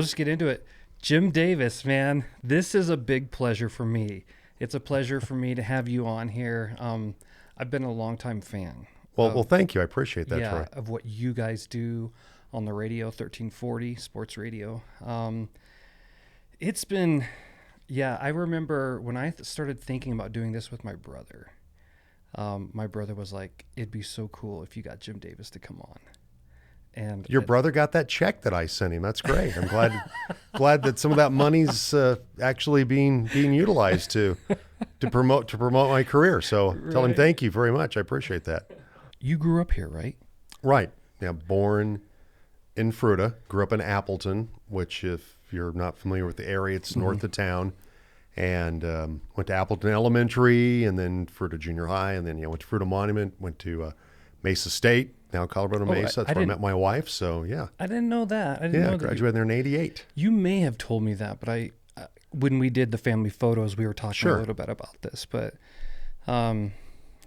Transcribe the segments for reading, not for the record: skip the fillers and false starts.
we'll just get into it. Jim Davis, man, this is a big pleasure for me. It's a pleasure for me to have you on here. I've been a longtime fan. Well, thank you. I appreciate that, Troy. Of what you guys do on the radio, 1340 sports radio. It's been, I remember when I started thinking about doing this with my brother. My brother was like, it'd be so cool if you got Jim Davis to come on. And your brother got that check that I sent him. That's great. I'm glad that some of that money's actually being utilized to promote my career. So tell him thank you very much. I appreciate that. You grew up here, right? Right. Yeah, born in Fruita, grew up in Appleton, which if you're not familiar with the area, it's north of town. And went to Appleton Elementary, and then Fruita Junior High, and then went to Fruita Monument, went to Mesa State, now Colorado Mesa. That's where I met my wife. So I didn't know that. I didn't know that. Graduated there in '88. You may have told me that, but when we did the family photos, we were talking a little bit about this. But I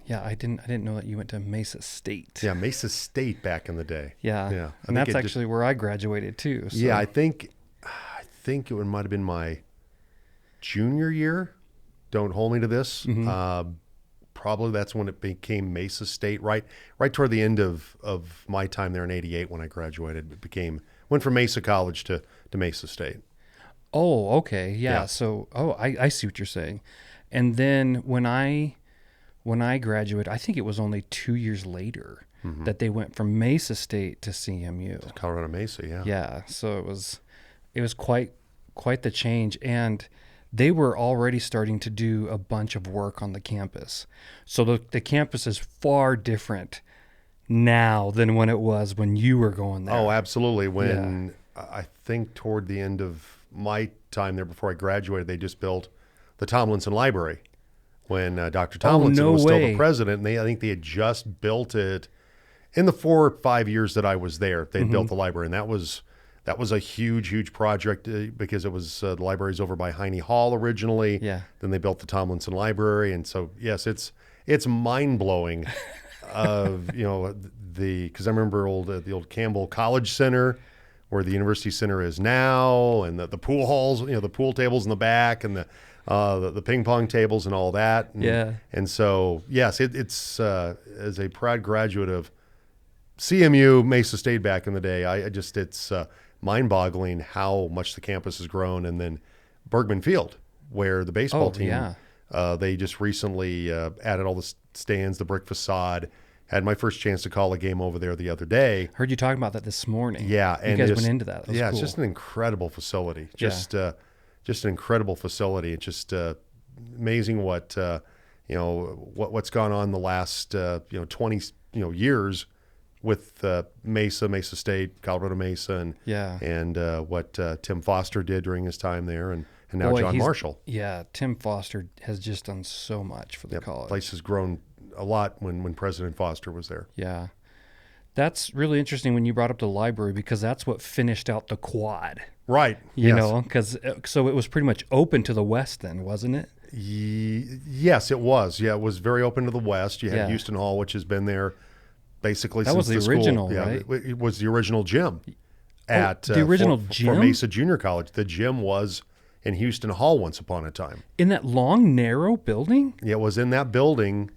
didn't know that you went to Mesa State. Yeah, Mesa State back in the day. Yeah. And that's actually where I graduated too. So. Yeah, I think it might have been my junior year. Don't hold me to this. Mm-hmm. Probably that's when it became Mesa State, right toward the end of my time there in '88 when I graduated. Went from Mesa College to Mesa State. Oh, okay. Yeah. So, I see what you're saying. And then when I graduated, I think it was only 2 years later that they went from Mesa State to CMU. To Colorado Mesa, yeah. Yeah. So it was quite the change. And they were already starting to do a bunch of work on the campus. So the campus is far different now than when it was when you were going there. Oh, absolutely. I think toward the end of my time there before I graduated, they just built the Tomlinson Library when Dr. Tomlinson was still the president. And I think they had just built it in the 4 or 5 years that I was there. They built the library, and that was a huge project because it was the library's over by Heine Hall originally. Yeah. Then they built the Tomlinson Library, and so yes, it's mind blowing. Because I remember the old Campbell College Center, where the University Center is now, and the pool halls, the pool tables in the back, and the ping pong tables and all that. And so yes, it's as a proud graduate of CMU Mesa State back in the day, it's mind-boggling how much the campus has grown. And then Bergman Field, where the baseball team, they just recently added all the stands, the brick facade. Had my first chance to call a game over there the other day. Heard you talking about that this morning. Yeah, and you guys went into that. That was cool. It's just an incredible facility. Just an incredible facility. It's just amazing what's gone on the last 20 years with Mesa State, Colorado Mesa, and what Tim Foster did during his time there, and now John Marshall. Yeah, Tim Foster has just done so much for the college. The place has grown a lot when President Foster was there. Yeah. That's really interesting when you brought up the library, because that's what finished out the quad. Right. So it was pretty much open to the west then, wasn't it? Yes, it was. Yeah, it was very open to the west. You had Houston Hall, which has been there basically since the original, school. Right? Yeah, it was the original gym gym for Mesa Junior College. The gym was in Houston Hall once upon a time. In that long, narrow building? Yeah, it was in that building.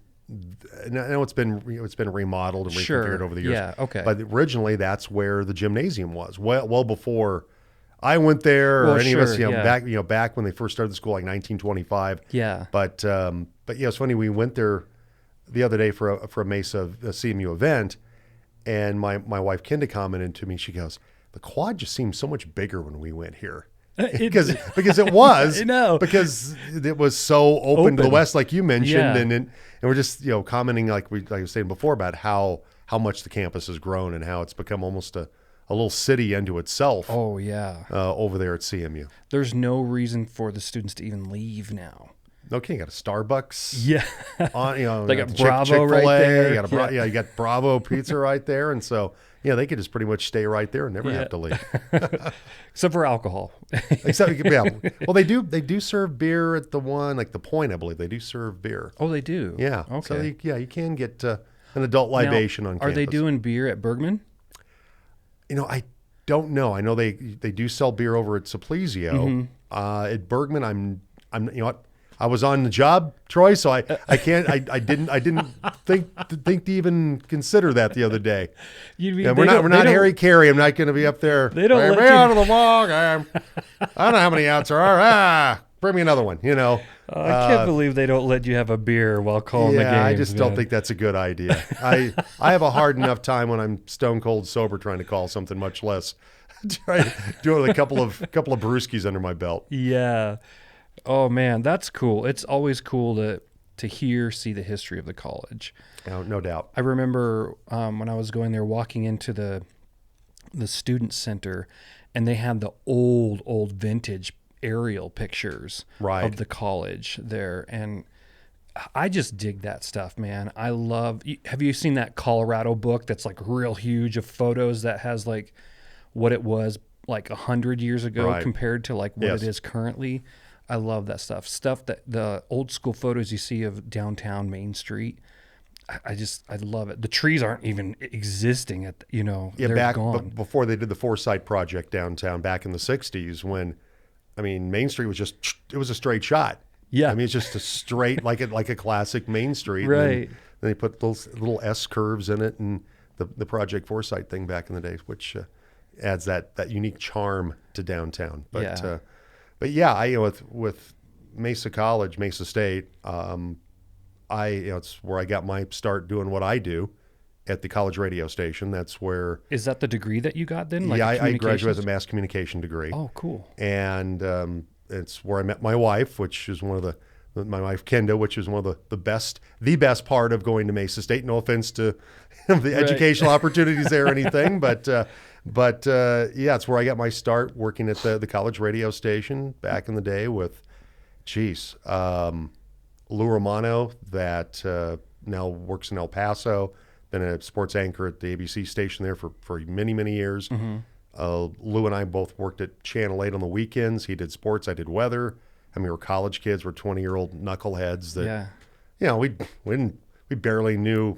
Now it's been remodeled and reconfigured over the years. Yeah, okay. But originally, that's where the gymnasium was. Well before I went there, or any of us. Back when they first started the school, like 1925. Yeah. But it's funny. We went there the other day for a Mesa CMU event, and my wife Kenda commented to me. She goes, "The quad just seemed so much bigger when we went here." Because it was, because it was so open to the west, like you mentioned, and we're just commenting like I was saying before about how much the campus has grown and how it's become almost a little city unto itself. Oh yeah, over there at CMU. There's no reason for the students to even leave now. Okay, you got a Starbucks. Yeah, like a Bravo Chick-fil-A, right there. You got Bravo Pizza right there, and so. Yeah, they could just pretty much stay right there and never have to leave. Except for alcohol. Well, they do serve beer at the one, like the Point, I believe. They do serve beer. Oh, they do? Yeah. Okay. So, you can get an adult libation on campus. Are they doing beer at Bergman? I don't know. I know they do sell beer over at Simplesio. At Bergman, I'm you know what? I was on the job, Troy, so I didn't think to even consider that the other day. We're not Harry Carey. I'm not going to be up there. They don't let you out of the log. I don't know how many outs there are. Bring me another one. I can't believe they don't let you have a beer while calling the game. I just don't think that's a good idea. I have a hard enough time when I'm stone cold sober trying to call something, much less doing a couple of brewskis under my belt. Yeah. Oh man, that's cool. It's always cool to see the history of the college. No doubt. I remember when I was going there, walking into the student center, and they had the old vintage aerial pictures of the college there, and I just dig that stuff, man. Have you seen that Colorado book that's like real huge of photos that has like what it was like 100 years ago compared to like what it is currently? I love that stuff that the old school photos you see of downtown Main Street. I love it. The trees aren't even existing they're gone. Before they did the Foresight project downtown back in the 60s, when Main Street was it was a straight shot. Yeah. It's just a straight, like a classic Main Street. Right. Then they put those little S curves in it, and the Project Foresight thing back in the day, which adds that unique charm to downtown. But with Mesa College, Mesa State, it's where I got my start doing what I do at the college radio station. That's where. Is that the degree that you got then? Like I graduated with a mass communication degree. Oh, cool. And it's where I met my wife, which is my wife Kenda, which is one of the best part of going to Mesa State. No offense to the educational opportunities there or anything, but it's where I got my start working at the college radio station back in the day with, Lou Romano, that now works in El Paso, been a sports anchor at the ABC station there for many, many years. Lou and I both worked at Channel 8 on the weekends. He did sports, I did weather. We were college kids, we're 20-year-old knuckleheads that, we barely knew,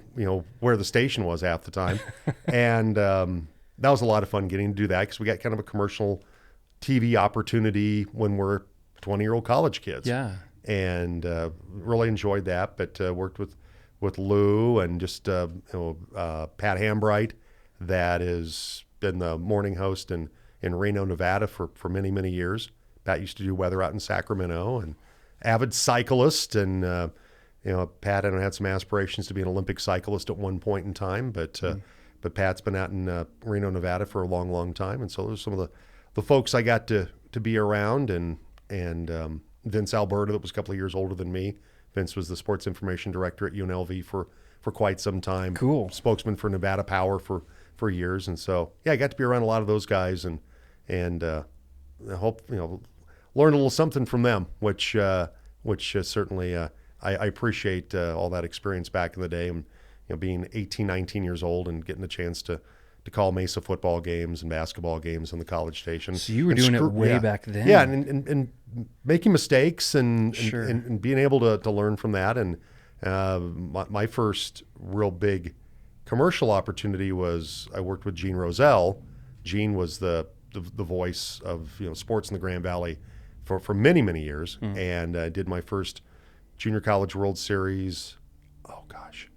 where the station was half the time. And that was a lot of fun getting to do that, because we got kind of a commercial TV opportunity when we're 20-year-old college kids. Yeah. And really enjoyed that, but worked with Lou and just Pat Hambright, that has been the morning host in Reno, Nevada for many, many years. Pat used to do weather out in Sacramento, and avid cyclist. And Pat had some aspirations to be an Olympic cyclist at one point in time, but Pat's been out in Reno, Nevada for a long, long time. And so there's some of the folks I got to be around, and Vince Alberta, that was a couple of years older than me. Vince was the sports information director at UNLV for quite some time. Cool. Spokesman for Nevada Power for years. And so, I got to be around a lot of those guys, and I hope, learn a little something from them, which certainly I appreciate all that experience back in the day, and being 18, 19 years old and getting a chance to call Mesa football games and basketball games on the college station. So you were doing it way back then. Yeah, and making mistakes and being able to learn from that. And my first real big commercial opportunity was I worked with Gene Brozell. Gene was the voice of sports in the Grand Valley for many, many years, and I did my first Junior College World Series. Oh gosh,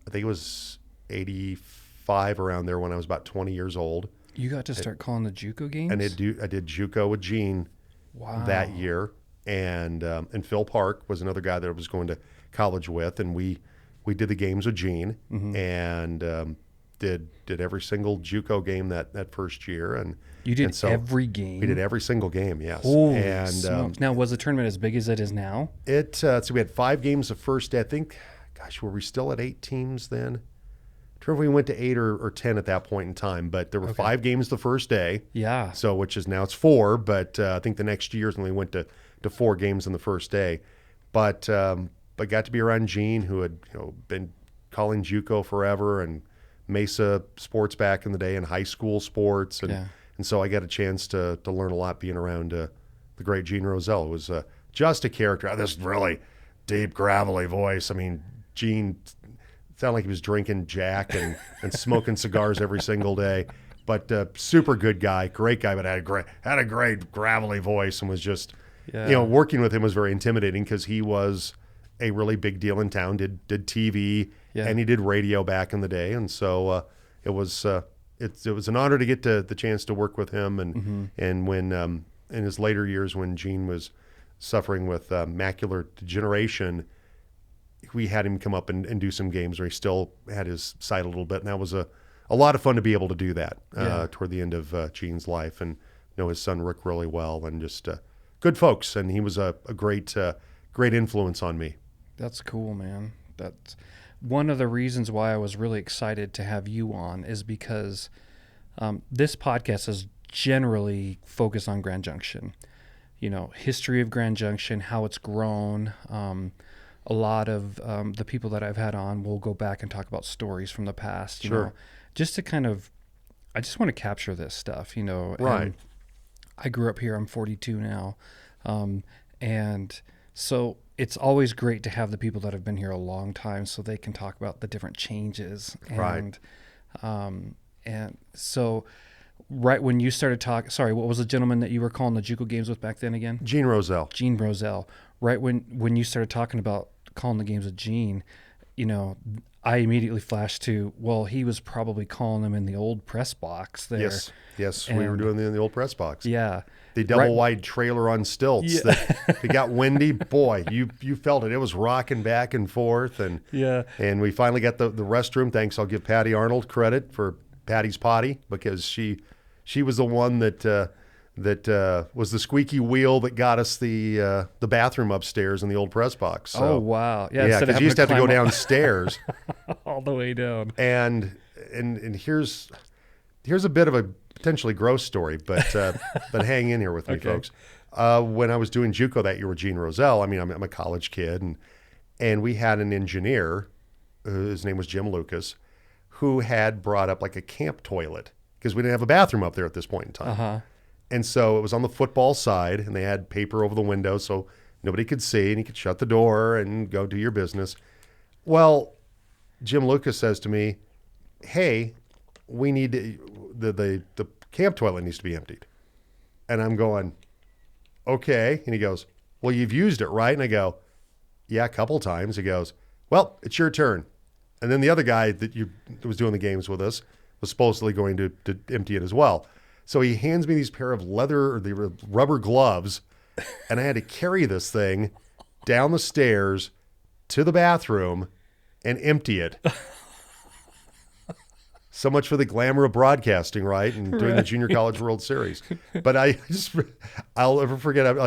I think it was 85, around there, when I was about 20 years old. You got to start calling the JUCO games? And I did JUCO with Gene that year, and Phil Park was another guy that I was going to college with, and we did the games with Gene, and did every single JUCO game that first year. And you did every game? We did every single game, yes. Holy smokes. Now, was the tournament as big as it is now? So we had 5 games the first day. I think, were we still at 8 teams then? I don't know if we went to 8 or 10 at that point in time, but there were 5 games the first day. Yeah. So, which is now it's 4, but I think the next year is when we went to 4 games on the first day. But got to be around Gene, who had been calling JUCO forever, and Mesa sports back in the day, and high school sports, and so I got a chance to learn a lot being around the great Gene Brozell. It was just a character. This really deep, gravelly voice. Gene sounded like he was drinking Jack and smoking cigars every single day. But super good guy, great guy, but had a great gravelly voice and was just, working with him was very intimidating because he was a really big deal in town. Did TV and he did radio back in the day, and so it was an honor to get the chance to work with him. And when in his later years when Gene was suffering with macular degeneration, we had him come up and do some games where he still had his sight a little bit, and that was a lot of fun to be able to do that toward the end of Gene's life, and know his son Rick really well, and just good folks. And he was a great influence on me. That's cool, man. That's one of the reasons why I was really excited to have you on, is because this podcast is generally focused on Grand Junction. History of Grand Junction, how it's grown. A lot of the people that I've had on will go back and talk about stories from the past, just to I just want to capture this stuff, Right. And I grew up here. I'm 42 now. And so it's always great to have the people that have been here a long time so they can talk about the different changes. Right. And so right when you started talking, sorry, what was the gentleman that you were calling the JUCO games with back then again? Gene Brozell. Gene Brozell. Right when you started talking about calling the games with Gene, I immediately flashed to, well, he was probably calling them in the old press box there. Yes, we were doing the old press box. Yeah. The double wide trailer on stilts that if it got windy, boy, you felt it. It was rocking back and forth. And we finally got the restroom. Thanks. I'll give Patty Arnold credit for Patty's potty, because she was the one that was the squeaky wheel that got us the bathroom upstairs in the old press box. So, oh, wow. Yeah, because you used to have to go downstairs. All the way down. And here's a bit of a potentially gross story, but hang in here with me, folks. When I was doing JUCO that year with Gene Brozell, I'm a college kid, and we had an engineer, his name was Jim Lucas, who had brought up like a camp toilet, because we didn't have a bathroom up there at this point in time. Uh-huh. And so it was on the football side, and they had paper over the window so nobody could see, and you could shut the door and go do your business. Well, Jim Lucas says to me, hey, we need the camp toilet needs to be emptied. And I'm going, okay. And he goes, well, you've used it, right? And I go, yeah, a couple times. He goes, well, it's your turn. And then the other guy that was doing the games with us was supposedly going to empty it as well. So he hands me these pair of the rubber gloves, and I had to carry this thing down the stairs to the bathroom and empty it. So much for the glamour of broadcasting, right? And doing the Junior College World Series. But I'll never forget.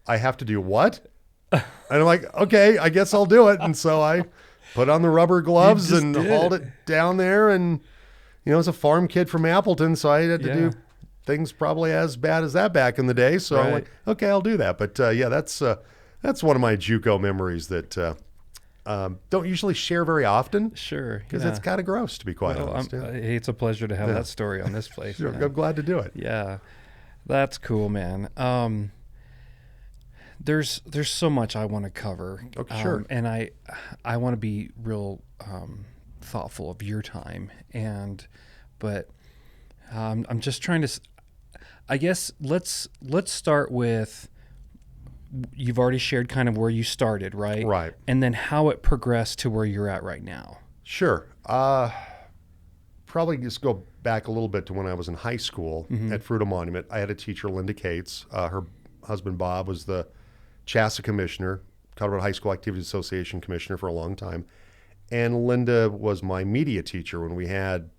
I have to do what? And I'm like, okay, I guess I'll do it. And so I put on the rubber gloves and hauled it down there. And, as a farm kid from Appleton, so I had to do things probably as bad as that back in the day. So I'm like, okay, I'll do that. But that's one of my JUCO memories that don't usually share very often. Sure. Because it's kind of gross, to be quite honest. Hey, it's a pleasure to have that story on this place. Sure, I'm glad to do it. Yeah. That's cool, man. There's so much I want to cover. Okay, sure. And I want to be real thoughtful of your time, but I'm just trying to. I guess let's start with. You've already shared kind of where you started, right? Right. And then how it progressed to where you're at right now. Sure. Probably just go back a little bit to when I was in high school at Fruita Monument. I had a teacher, Linda Cates. Her husband, Bob, was the CHASA commissioner, Colorado High School Activities Association commissioner for a long time. And Linda was my media teacher when we had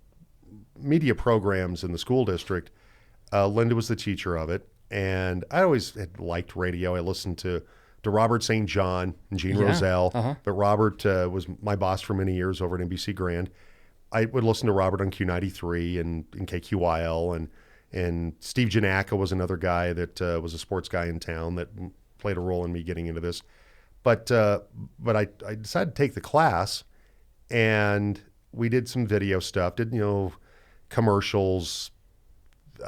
media programs in the school district. Linda was the teacher of it. And I always had liked radio. I listened to Robert St. John and Gene Brozell. But Robert was my boss for many years over at NBC Grand. I would listen to Robert on Q93 and KQYL. And Steve Janaka was another guy that was a sports guy in town that played a role in me getting into this. But I decided to take the class, and we did some video stuff, did commercials. We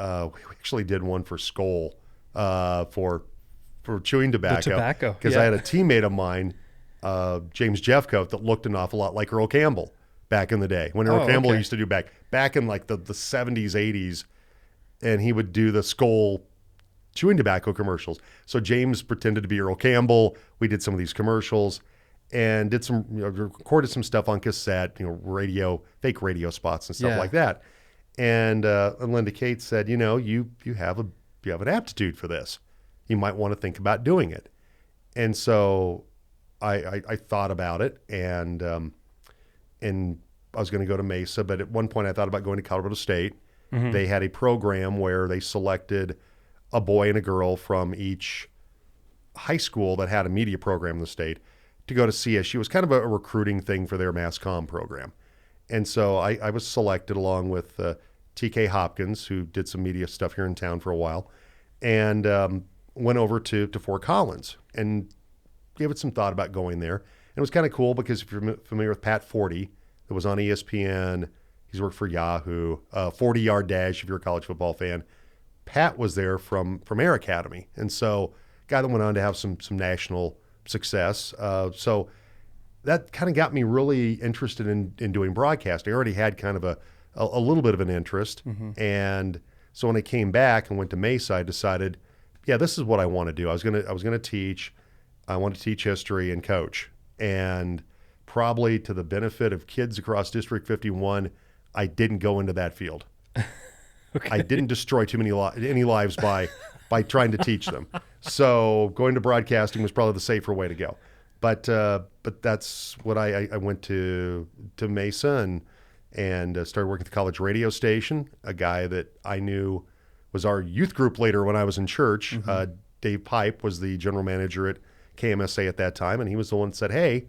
actually did one for Skoal for chewing tobacco. The tobacco, because I had a teammate of mine, James Jeffcoat, that looked an awful lot like Earl Campbell. back in the day when Earl Campbell used to do back in like the 70s, 80s, and he would do the Skoal chewing tobacco commercials. So James pretended to be Earl Campbell. We did some of these commercials and did some, recorded some stuff on cassette, fake radio spots and stuff like that. And Linda Kate said, you have an aptitude for this. You might want to think about doing it. And so I thought about it, and I was going to go to Mesa, but at one point I thought about going to Colorado State. Mm-hmm. They had a program where they selected a boy and a girl from each high school that had a media program in the state to go to CSU. It was kind of a recruiting thing for their mass comm program. And so I was selected along with TK Hopkins, who did some media stuff here in town for a while, and went over to Fort Collins and gave it some thought about going there. And it was kind of cool because if you're familiar with Pat Forty, that was on ESPN, he's worked for Yahoo, 40-yard dash if you're a college football fan. Pat was there from Air Academy, and so guy that went on to have some national success. So that kind of got me really interested in doing broadcasting. I already had kind of a little bit of an interest, and so when I came back and went to Mesa, I decided, this is what I want to do. I was gonna teach. I want to teach history and coach, and probably to the benefit of kids across District 51, I didn't go into that field. Okay. I didn't destroy too many any lives by trying to teach them. So going to broadcasting was probably the safer way to go. But that's what I went to Mesa and started working at the college radio station. A guy that I knew was our youth group leader when I was in church. Mm-hmm. Dave Pipe was the general manager at KMSA at that time, and he was the one that said, "Hey,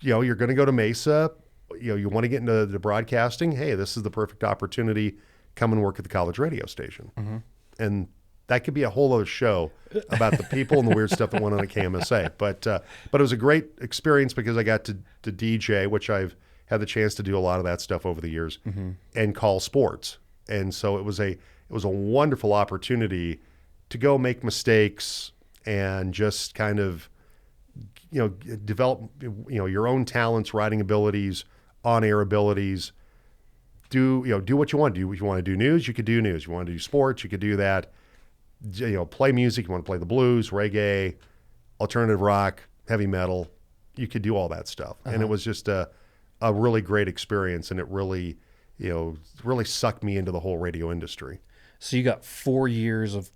you're going to go to Mesa. You want to get into the broadcasting. Hey, this is the perfect opportunity. Come and work at the college radio station." Mm-hmm. And that could be a whole other show about the people and the weird stuff that went on at KMSA. But it was a great experience because I got to DJ, which I've had the chance to do a lot of that stuff over the years, and call sports. And so it was a wonderful opportunity to go make mistakes and just kind of develop your own talents, writing abilities, on-air abilities. Do what you want to do. If you want to do news, you could do news. If you want to do sports, you could do that. Play music. You want to play the blues, reggae, alternative rock, heavy metal. You could do all that stuff. And it was just a really great experience, and it really sucked me into the whole radio industry. So you got 4 years of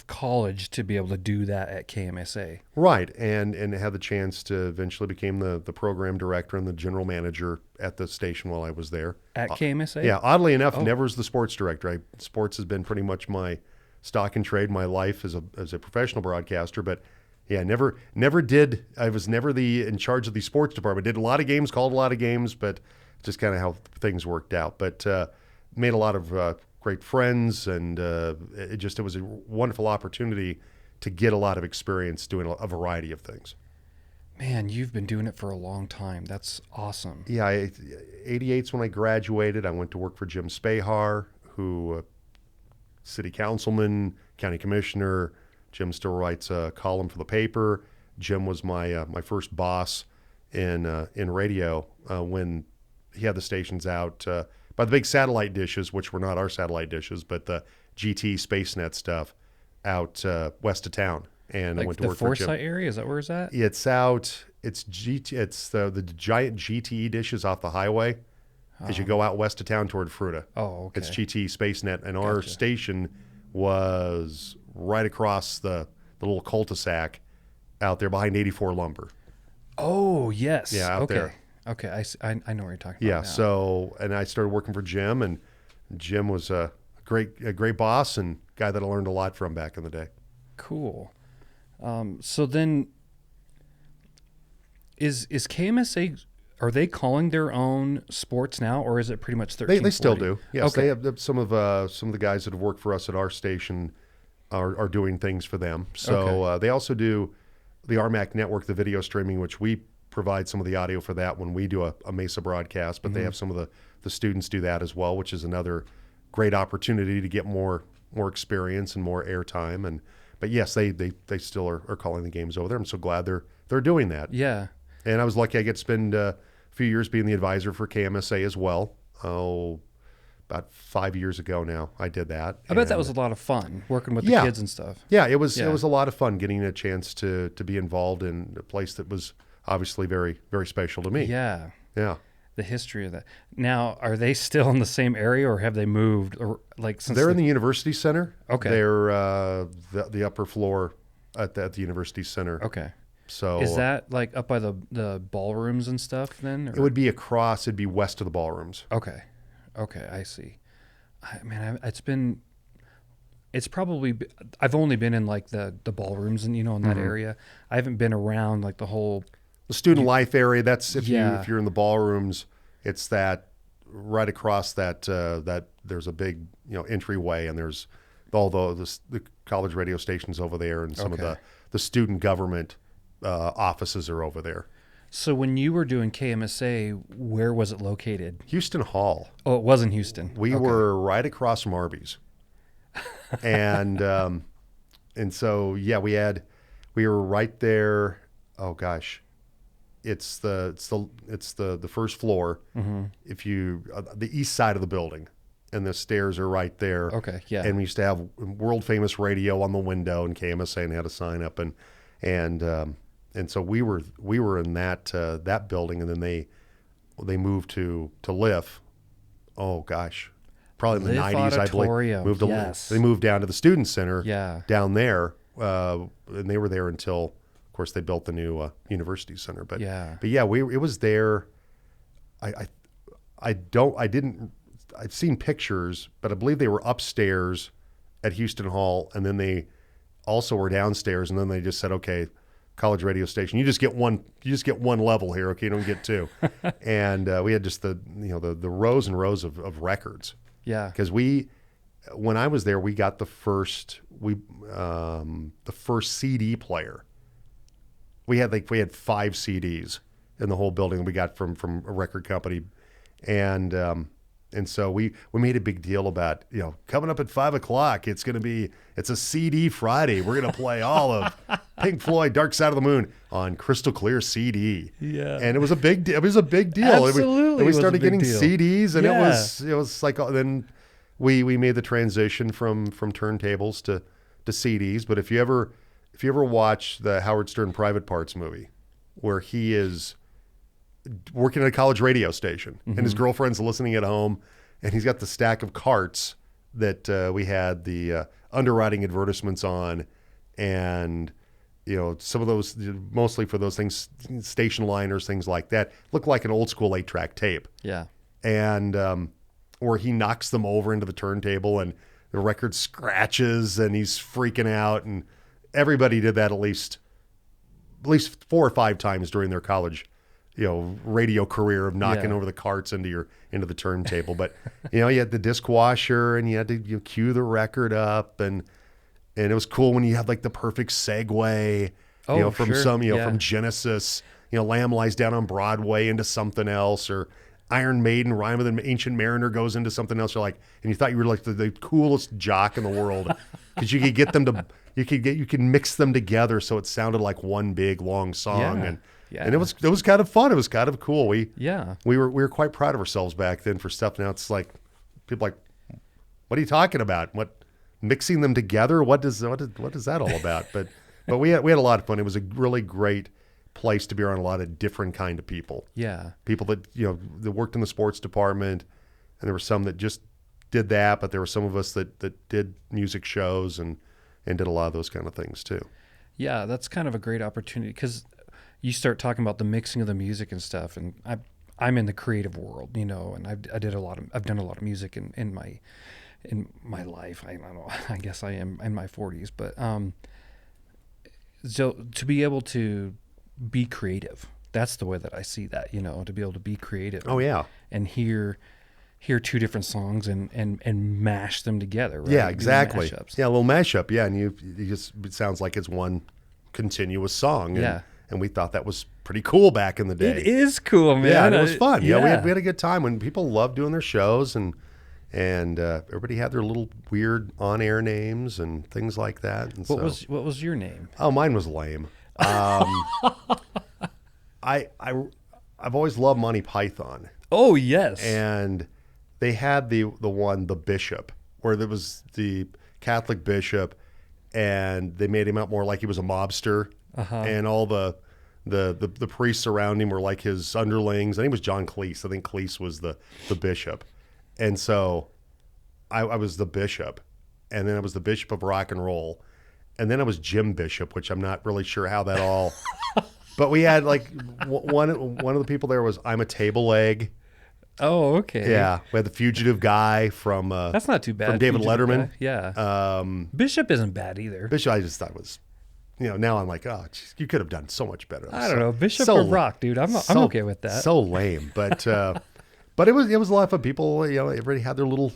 college to be able to do that at KMSA. Right, and had the chance to eventually become the program director and the general manager at the station while I was there. At KMSA? Yeah, oddly enough, never as the sports director. Sports has been pretty much my stock and trade, my life as a professional broadcaster, but never did. I was never in charge of the sports department. Did a lot of games, called a lot of games, but just kind of how things worked out. But made a lot of great friends, and it was a wonderful opportunity to get a lot of experience doing a variety of things. Man, you've been doing it for a long time. That's awesome. Yeah, 88's when I graduated. I went to work for Jim Spahar, who city councilman, county commissioner. Jim still writes a column for the paper. Jim was my first boss in radio when he had the stations out by the big satellite dishes, which were not our satellite dishes, but the GT SpaceNet stuff out west of town. And I went to work for Jim. The Forsyth area, is that where it's at? It's out. It's GT. It's the giant GTE dishes off the highway as you go out west of town toward Fruita. Oh, okay. It's GT SpaceNet, and our station was right across the little cul-de-sac out there behind 84 Lumber. Oh, yes. Yeah, out there. Okay, I know what you're talking about. Yeah, now. so, and I started working for Jim, and Jim was a great boss and guy that I learned a lot from back in the day. Cool. So then, is KMSA, are they calling their own sports now, or is it pretty much 1340? They still do. Yes, okay. They have some of the guys that have worked for us at our station are doing things for them. So they also do the RMAC network, the video streaming, which we provide some of the audio for that when we do a Mesa broadcast, but they have some of the students do that as well, which is another great opportunity to get more experience and more airtime. But yes, they still are calling the games over there. I'm so glad they're doing that. Yeah. And I was lucky I get to spend few years being the advisor for KMSA as well. About 5 years ago now, I did that. I bet that was a lot of fun working with the kids and stuff. Yeah, it was. It was a lot of fun getting a chance to be involved in a place that was obviously very, very special to me. Yeah. Yeah. The history of that. Now, are they still in the same area, or have they moved? Or since they're in the University Center. Okay. They're the upper floor at the University Center. Okay. So is that like up by the ballrooms and stuff then? Or? It would be across. It'd be west of the ballrooms. Okay. Okay, I see. It's probably, I've only been in like the ballrooms and, in that area. I haven't been around like the student life area. That's if you're in the ballrooms, it's that right across that there's a big, entryway, and there's all the college radio stations over there, and some of the student government offices are over there. So when you were doing KMSA, where was it located? Houston Hall. Oh, it was in Houston. We were right across from Arby's. And so we were right there. Oh gosh. It's the first floor. Mm-hmm. If you the east side of the building, and the stairs are right there. Okay, yeah. And we used to have world famous radio on the window, and KMSA, and had a sign up, and so we were in that building, and then they moved to Liff. Oh gosh, probably in the '90s, I believe. They moved down to the Student Center. Yeah. Down there, and they were there until, of course, they built the new University Center. But yeah, it was there. I've seen pictures, but I believe they were upstairs at Houston Hall, and then they also were downstairs, and then they just said, okay, college radio station, you just get one level here, okay, you don't get two. And we had just the rows and rows of records. Yeah. Because when I was there, we got the first CD player. We had 5 CDs in the whole building we got from a record company. And so we made a big deal about, coming up at 5:00, it's a CD Friday. We're going to play all of Pink Floyd, Dark Side of the Moon on crystal clear CD. Yeah. And it was a big deal. Absolutely. We started getting CDs, and it was like, then we made the transition from turntables to CDs. But if you ever watch the Howard Stern Private Parts movie, where he is working at a college radio station, and his girlfriend's listening at home, and he's got the stack of carts that we had the underwriting advertisements on, and some of those, mostly for those things, station liners, things like that, look like an old school 8-track tape. Yeah. And where he knocks them over into the turntable, and the record scratches, and he's freaking out, and everybody did that at least 4 or 5 times during their college radio career, of knocking over the carts into the turntable. But you had the disc washer, and you had to cue the record up, and it was cool when you had like the perfect segue from Genesis, Lamb Lies Down on Broadway into something else, or Iron Maiden, Rhyme of the Ancient Mariner goes into something else. You're like, and you thought you were like the coolest jock in the world, because you could get them to you could mix them together so it sounded like one big long song. And it was kind of fun. It was kind of cool. We were quite proud of ourselves back then for stuff. Now it's like, people like, what are you talking about? What, mixing them together? What is that all about? But we had a lot of fun. It was a really great place to be around a lot of different kind of people. Yeah. People that that worked in the sports department, and there were some that just did that, but there were some of us that did music shows and did a lot of those kind of things too. Yeah, that's kind of a great opportunity, because you start talking about the mixing of the music and stuff, and I'm in the creative world, and I've done a lot of music in my life. I don't know. I guess I am in my 40s, but so to be able to be creative, that's the way that I see that. To be able to be creative. Oh yeah. And hear 2 different songs and mash them together. Right? Yeah, exactly. Yeah, a little mashup. Yeah, and you just, it sounds like it's one continuous song. And we thought that was pretty cool back in the day. It is cool, man. Yeah, and it was fun. Yeah, we had a good time when people loved doing their shows, and everybody had their little weird on-air names and things like that. And what was your name? Oh, mine was lame. I I've always loved Monty Python. Oh, yes. And they had the Bishop, where there was the Catholic bishop, and they made him out more like he was a mobster, and all the priests around him were like his underlings. I think it was John Cleese. I think Cleese was the bishop, and so I was the bishop, and then I was the Bishop of Rock and Roll, and then I was Jim Bishop, which I'm not really sure how that all. But we had like one of the people there was I'm a table leg. Oh, okay. Yeah, we had the fugitive guy from that's not too bad. From David Letterman. Guy. Yeah. Bishop isn't bad either. Bishop, I just thought was, now I'm like, oh, geez, you could have done so much better. I don't know, Bishop or Rock, dude. I'm okay with that. So lame, but but it was a lot of fun. People, everybody had their little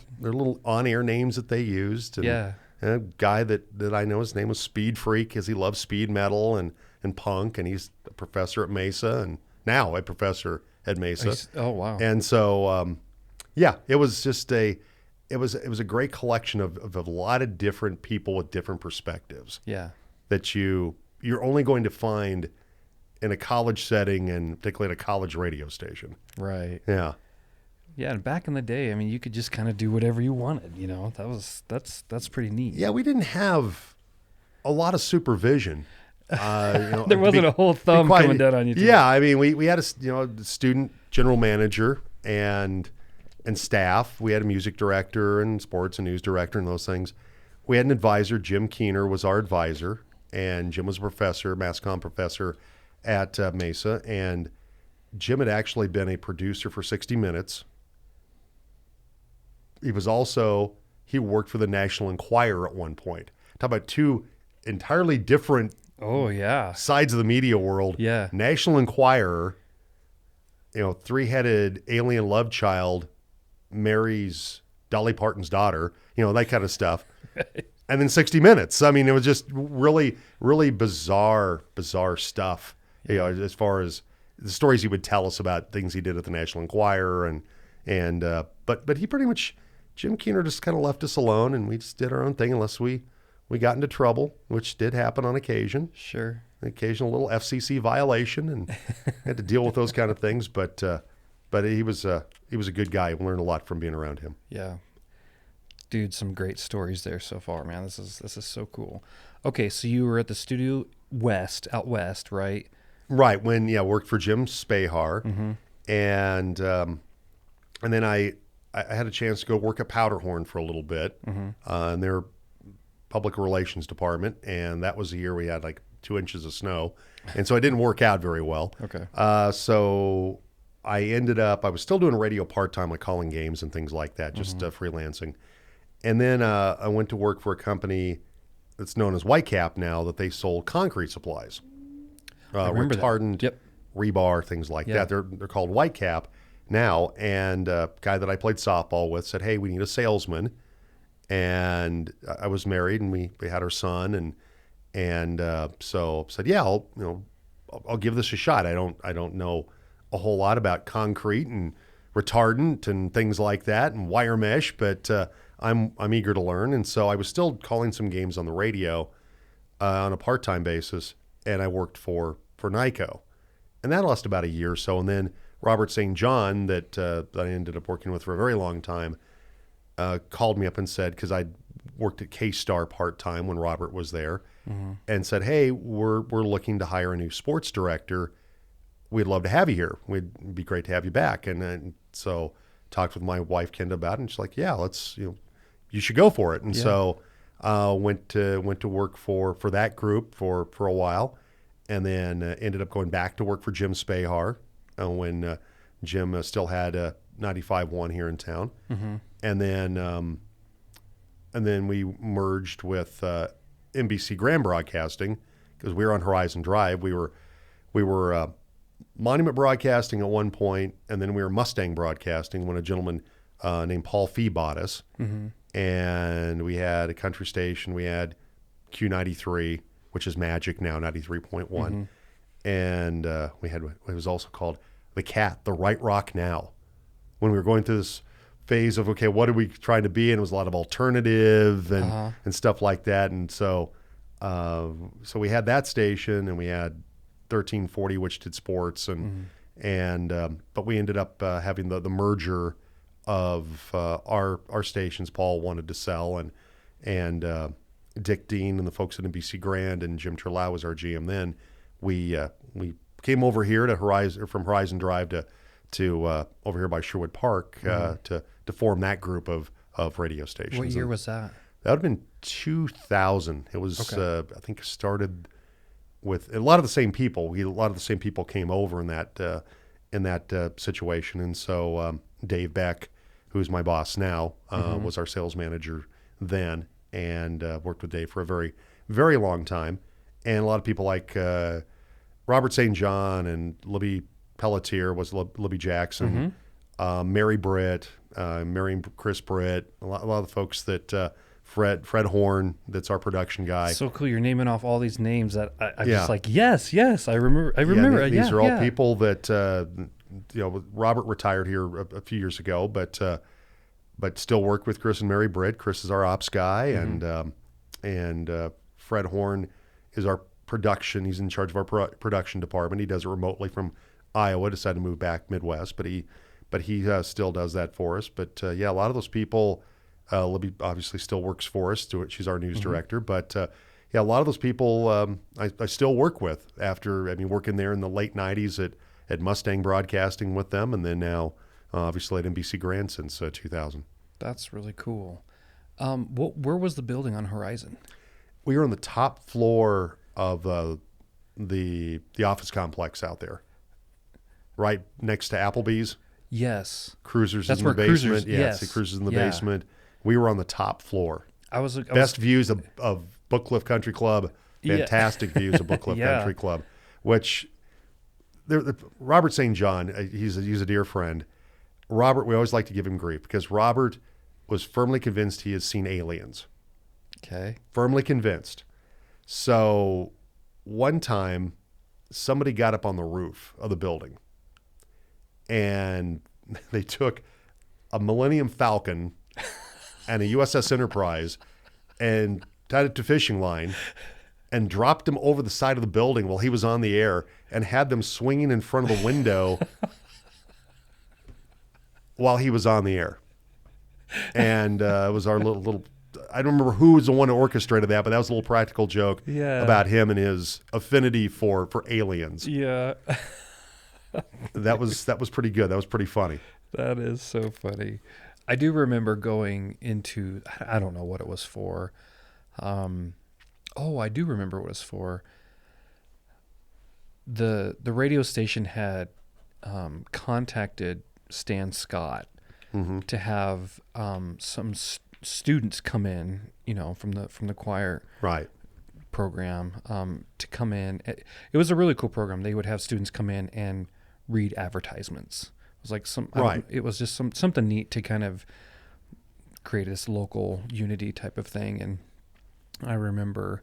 on-air names that they used. And, yeah. And a guy that I know, his name was Speed Freak, because he loves speed metal and punk, and he's a professor at Mesa, and now a professor at Mesa. Oh, wow. And so, it was just it was a great collection of a lot of different people with different perspectives. Yeah. That you're only going to find in a college setting, and particularly at a college radio station. Right. Yeah. Yeah, and back in the day, I mean, you could just kind of do whatever you wanted, that's pretty neat. Yeah, we didn't have a lot of supervision. There wasn't a whole thumb coming down on you. Yeah, I mean, we had a student general manager and staff. We had a music director and sports and news director and those things. We had an advisor. Jim Keener was our advisor, and Jim was a professor, mass comm professor at Mesa. And Jim had actually been a producer for 60 Minutes. He worked for the National Enquirer at one point. Talk about two entirely different sides of the media world. Yeah. National Enquirer, three-headed alien love child marries Dolly Parton's daughter, that kind of stuff. And then 60 Minutes. I mean, it was just really, really bizarre stuff, as far as the stories he would tell us about things he did at the National Enquirer. But he pretty much, Jim Keener just kind of left us alone, and we just did our own thing unless we got into trouble, which did happen on occasion. Sure. An occasional little FCC violation, and had to deal with those kind of things. But he was a good guy. We learned a lot from being around him. Yeah. Dude, some great stories there so far, man. This is so cool. Okay, so you were at the studio out west, right? Right. When worked for Jim Spahar, mm-hmm. and then I had a chance to go work at Powderhorn for a little bit, mm-hmm. In their public relations department, and that was the year we had like 2 inches of snow, and so it didn't work out very well. Okay. So I was still doing radio part-time, like calling games and things like that, just mm-hmm. Freelancing. And then I went to work for a company that's known as Whitecap now, that they sold concrete supplies, retardant, Yep. rebar, things like that. They're called Whitecap now. And a guy that I played softball with said, "Hey, we need a salesman." And I was married, and we had our son, and so said, "Yeah, I'll give this a shot. I don't know a whole lot about concrete and retardant and things like that and wire mesh, but I'm eager to learn." And so I was still calling some games on the radio on a part-time basis, and I worked for NICO, and that lasted about a year or so. And then Robert St. John, that I ended up working with for a very long time, called me up and said, because I'd worked at K-Star part-time when Robert was there, mm-hmm. and said, "Hey, we're looking to hire a new sports director. We'd love to have you here. It'd be great to have you back." And so talked with my wife, Kenda, about it, and she's like, "Yeah, let's, you should go for it." And so went to work for that group for a while, and then ended up going back to work for Jim Spahar when Jim still had 95.1 here in town. Mm-hmm. And then we merged with NBC Grand Broadcasting, because we were on Horizon Drive. We were Monument Broadcasting at one point, and then we were Mustang Broadcasting when a gentleman named Paul Fee bought us. Mm-hmm. And we had a country station. We had Q93, which is Magic now, 93.1. Mm-hmm. And we had what was also called The Cat, The Right Rock Now. When we were going through this phase of, okay, what are we trying to be? And it was a lot of alternative and stuff like that. And so we had that station, and we had 1340, which did sports, and And but we ended up having the merger of our stations. Paul wanted to sell, and Dick Dean and the folks at NBC Grand and Jim Terlau was our GM then. We came over here to from Horizon Drive to over here by Sherwood Park to form that group of radio stations. What year was that? That would have been 2000. It was I think started with a lot of the same people. A lot of the same people came over in that situation, and so Dave Beck, who's my boss now, was our sales manager then, and worked with Dave for a very, very long time. And a lot of people like Robert St. John and Libby Pelletier was Libby Jackson, Mary Britt, Mary and Chris Britt, a lot of the folks that Fred Horn, that's our production guy. So cool. You're naming off all these names that I'm just like, yes, I remember. These are all people that, Robert retired here a few years ago, but still work with Chris and Mary Britt. Chris is our ops guy, and Fred Horn is our production. He's in charge of our production department. He does it remotely from Iowa. Decided to move back Midwest, but he still does that for us. But a lot of those people. Libby obviously still works for us. She's our news director. But a lot of those people I still work with after, working there in the late 90s at Mustang Broadcasting with them, and then now obviously at NBC Grand since 2000. That's really cool. Where was the building on Horizon? We were on the top floor of the office complex out there, right next to Applebee's. Yes. Cruisers That's in the where basement. Cruisers, yes. Cruisers in the basement. We were on the top floor. Best views of Bookcliff Country Club. Fantastic views of Bookcliff Country Club. Which, Robert St. John, he's a dear friend. Robert, we always like to give him grief because Robert was firmly convinced he has seen aliens. Okay. Firmly convinced. So one time, somebody got up on the roof of the building, and they took a Millennium Falcon and a USS Enterprise and tied it to fishing line and dropped him over the side of the building while he was on the air and had them swinging in front of the window while he was on the air. And it was our little I don't remember who was the one who orchestrated that, but that was a little practical joke about him and his affinity for aliens. Yeah. That was pretty good. That was pretty funny. That is so funny. I do remember going into, I don't know what it was for. I do remember what it was for. The radio station had contacted Stan Scott to have some students come in, from the choir program to come in. It was a really cool program. They would have students come in and read advertisements. It was like it was just something neat to kind of create this local unity type of thing. And I remember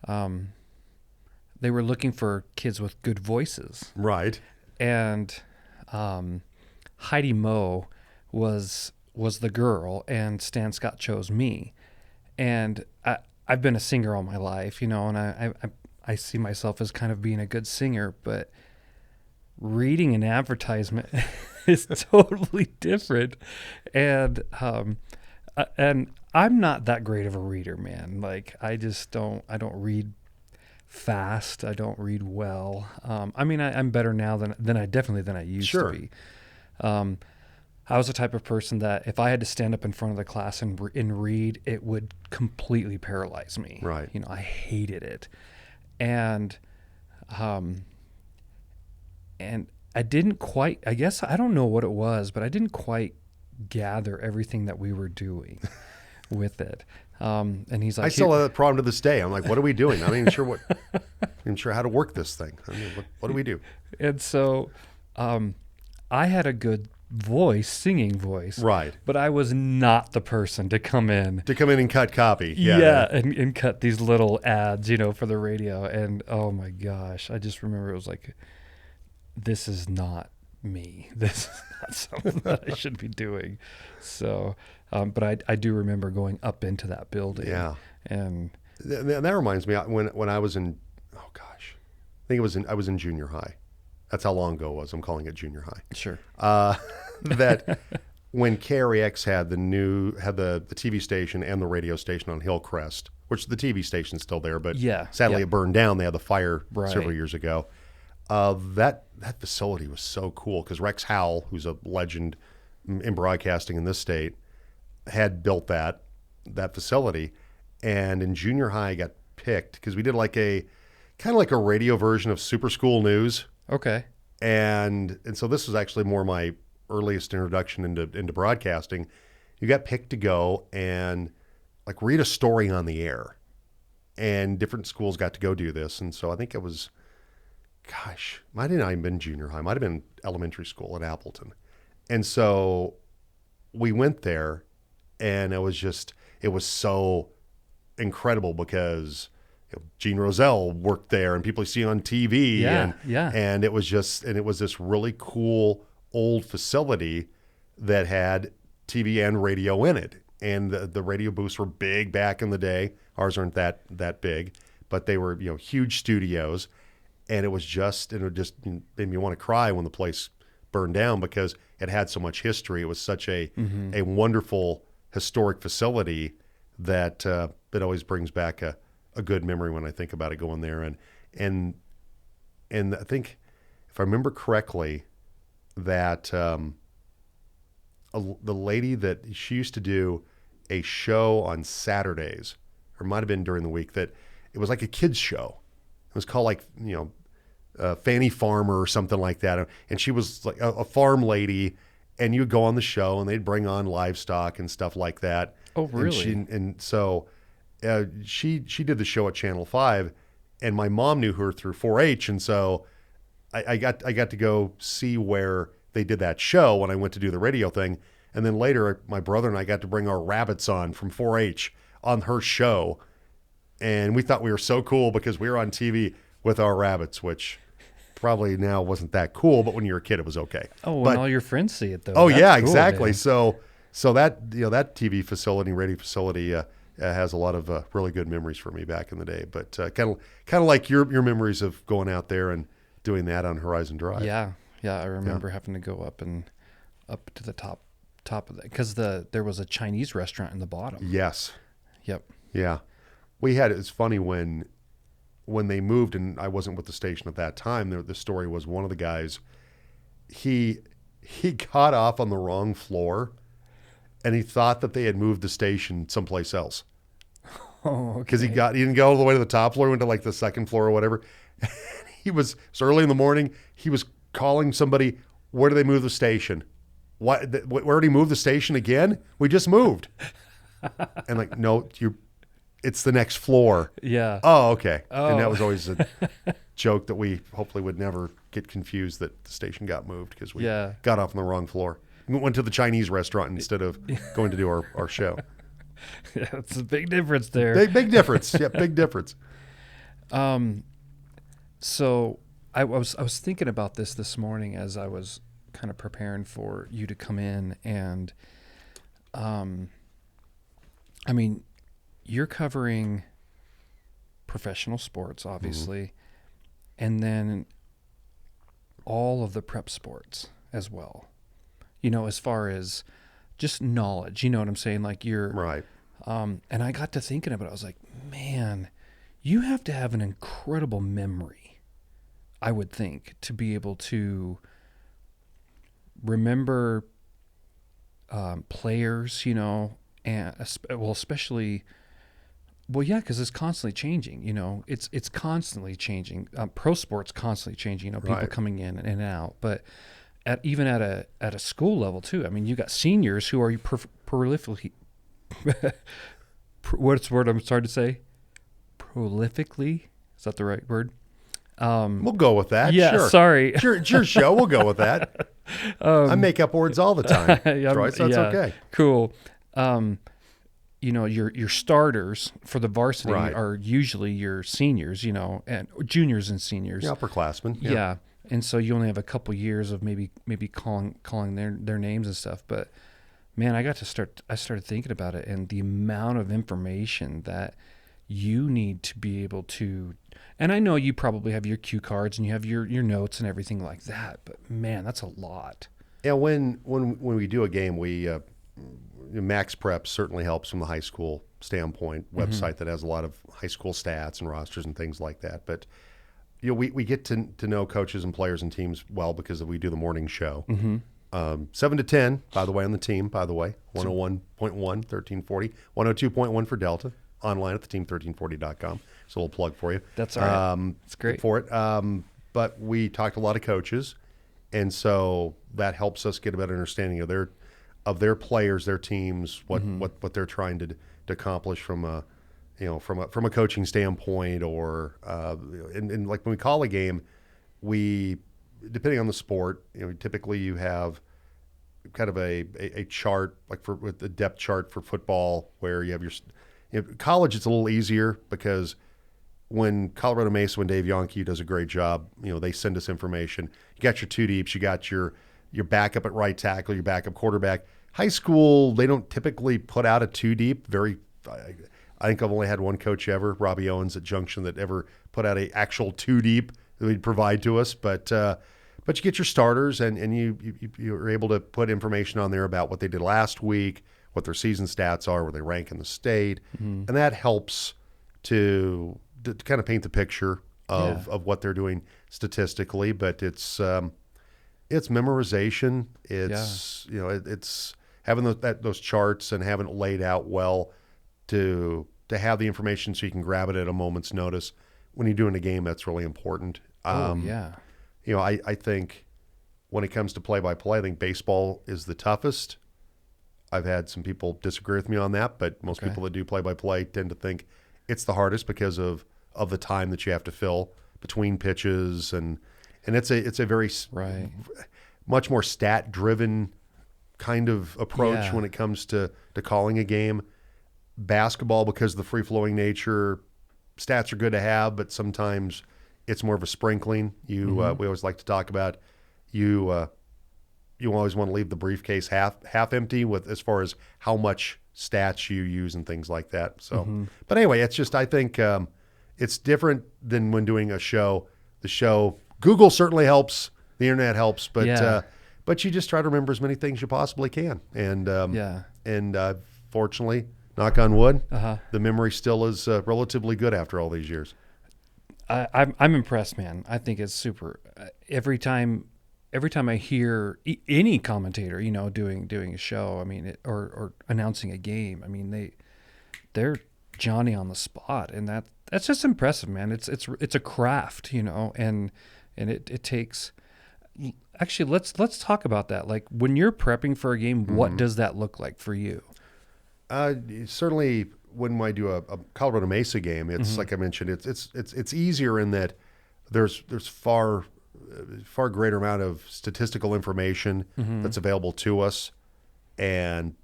they were looking for kids with good voices. Right. And Heidi Moe was the girl, and Stan Scott chose me. And I've been a singer all my life, and I see myself as kind of being a good singer, but reading an advertisement is totally different. And I'm not that great of a reader, man. Like I don't read fast. I don't read well. I'm better now than I used to be. I was the type of person that if I had to stand up in front of the class and read, it would completely paralyze me. Right. I hated it. And I didn't quite, I guess, I don't know what it was, but I didn't quite gather everything that we were doing with it. And he's like, I still have that problem to this day. I'm like, what are we doing? I'm not even sure how to work this thing. What do we do? And so I had a good singing voice. Right. But I was not the person to come in and cut copy. Yeah. And cut these little ads, for the radio. And oh my gosh, I just remember it was like, this is not me. This is not something that I should be doing. So, but I do remember going up into that building. Yeah. And that reminds me when I was in, I think I was in junior high. That's how long ago it was. I'm calling it junior high. Sure. That when KREX had the TV station and the radio station on Hillcrest, which the TV station's still there, but sadly it burned down. They had the fire several years ago. That facility was so cool because Rex Howell, who's a legend in broadcasting in this state, had built that facility. And in junior high, I got picked because we did like a kind of like a radio version of Super School News. Okay. And so this was actually more my earliest introduction into broadcasting. You got picked to go and like read a story on the air, and different schools got to go do this. And so I think it was, might have not even been junior high, might have been elementary school at Appleton. And so we went there, and it was so incredible because Gene Brozell worked there, and people you see on TV. And it was this really cool old facility that had TV and radio in it. And the radio booths were big back in the day. Ours aren't that big, but they were, huge studios. And it just made me want to cry when the place burned down because it had so much history. It was such a wonderful historic facility that it always brings back a good memory when I think about it going there. And I think if I remember correctly, that the lady that she used to do a show on Saturdays, or it might have been during the week, that it was like a kids show. It was called like, Fanny Farmer or something like that. And she was like a farm lady, and you'd go on the show and they'd bring on livestock and stuff like that. Oh, really? And so she did the show at Channel 5, and my mom knew her through 4-H. And so I got to go see where they did that show when I went to do the radio thing. And then later, my brother and I got to bring our rabbits on from 4-H on her show. And we thought we were so cool because we were on TV with our rabbits, which probably now wasn't that cool, but when you were a kid, it was okay. Oh, when all your friends see it, though. Oh, yeah, cool, exactly. Man. So that that TV facility, radio facility, has a lot of really good memories for me back in the day. But kind of like your memories of going out there and doing that on Horizon Drive. Yeah, I remember having to go up to the top of that because there was a Chinese restaurant in the bottom. Yes. Yep. Yeah, it's funny when they moved, and I wasn't with the station at that time. The story was one of the guys, he got off on the wrong floor, and he thought that they had moved the station someplace else. Oh, okay. Because he didn't go all the way to the top floor, went to like the second floor or whatever. It was early in the morning. He was calling somebody, where do they move the station? Where did he move the station again? We just moved. And like, no, it's the next floor. Yeah. Oh, okay. Oh. And that was always a joke that we hopefully would never get confused that the station got moved because we got off on the wrong floor. We went to the Chinese restaurant instead of going to do our show. Yeah, it's a big difference there. Big difference. Yeah, big difference. So I was thinking about this morning as I was kind of preparing for you to come in, and I mean, you're covering professional sports, obviously, and then all of the prep sports as well. As far as just knowledge, you know what I'm saying? Like you're right. And I got to thinking about it. I was like, man, you have to have an incredible memory, I would think, to be able to remember players, and especially, because it's constantly changing. It's constantly changing. Pro sports constantly changing. People coming in and out, but even at a school level too. I mean, you got seniors who are prolifically. What's the word I'm starting to say? Prolifically? Is that the right word? We'll go with that. Yeah, sure. Sorry. It's your show. We'll go with that. I make up words all the time, Troy, so that's okay. Cool. Your starters for the varsity are usually your seniors, and juniors and seniors. Yeah, upperclassmen. Yeah. And so you only have a couple years of maybe calling their names and stuff. But man, I started thinking about it, and the amount of information that you need to be able to, and I know you probably have your cue cards and you have your notes and everything like that, but man, that's a lot. Yeah, when we do a game, we Max Prep certainly helps from the high school standpoint, website that has a lot of high school stats and rosters and things like that. But we get to know coaches and players and teams well because we do the morning show. 7 to 10, by the way, on the team, 101.1, 1340, 102.1 for Delta, online at theteam1340.com. It's a little plug for you. That's all right. It's great. For it. But we talked to a lot of coaches, and so that helps us get a better understanding of their players, their teams, what they're trying to accomplish from a coaching standpoint, or and like when we call a game, we, depending on the sport, typically you have kind of a chart, like with the depth chart for football, where you have your college. It's a little easier because when Colorado Mesa, when Dave Yonke does a great job, they send us information. You got your two deeps, you got your backup at right tackle, your backup quarterback. High school, they don't typically put out a two deep. I think I've only had one coach ever, Robbie Owens at Junction, that ever put out a actual two deep that he'd provide to us. But you get your starters, and you're able to put information on there about what they did last week, what their season stats are, where they rank in the state, and that helps to kind of paint the picture of what they're doing statistically. But it's memorization. It's having those charts and having it laid out well to have the information so you can grab it at a moment's notice. When you're doing a game, that's really important. I think when it comes to play-by-play, I think baseball is the toughest. I've had some people disagree with me on that, but most people that do play-by-play tend to think it's the hardest because of the time that you have to fill between pitches, and it's a very much more stat-driven kind of approach when it comes to calling a game. Basketball, because of the free-flowing nature, stats are good to have, but sometimes it's more of a sprinkling. We always like to talk about you always want to leave the briefcase half empty with as far as how much stats you use and things like that. So, but anyway, it's just, I think it's different than when doing a show. The show, Google certainly helps, the internet helps, but you just try to remember as many things you possibly can. And fortunately, knock on wood, the memory still is relatively good after all these years. I'm impressed, man. I think it's super. Every time I hear any commentator, doing a show, I mean, or announcing a game, I mean, they're Johnny on the spot, and that's just impressive, man. It's a craft, and it takes. Actually, let's talk about that. Like, when you're prepping for a game, what does that look like for you? Certainly, when I do a Colorado Mesa game, it's like I mentioned, it's easier in that there's far greater amount of statistical information that's available to us, and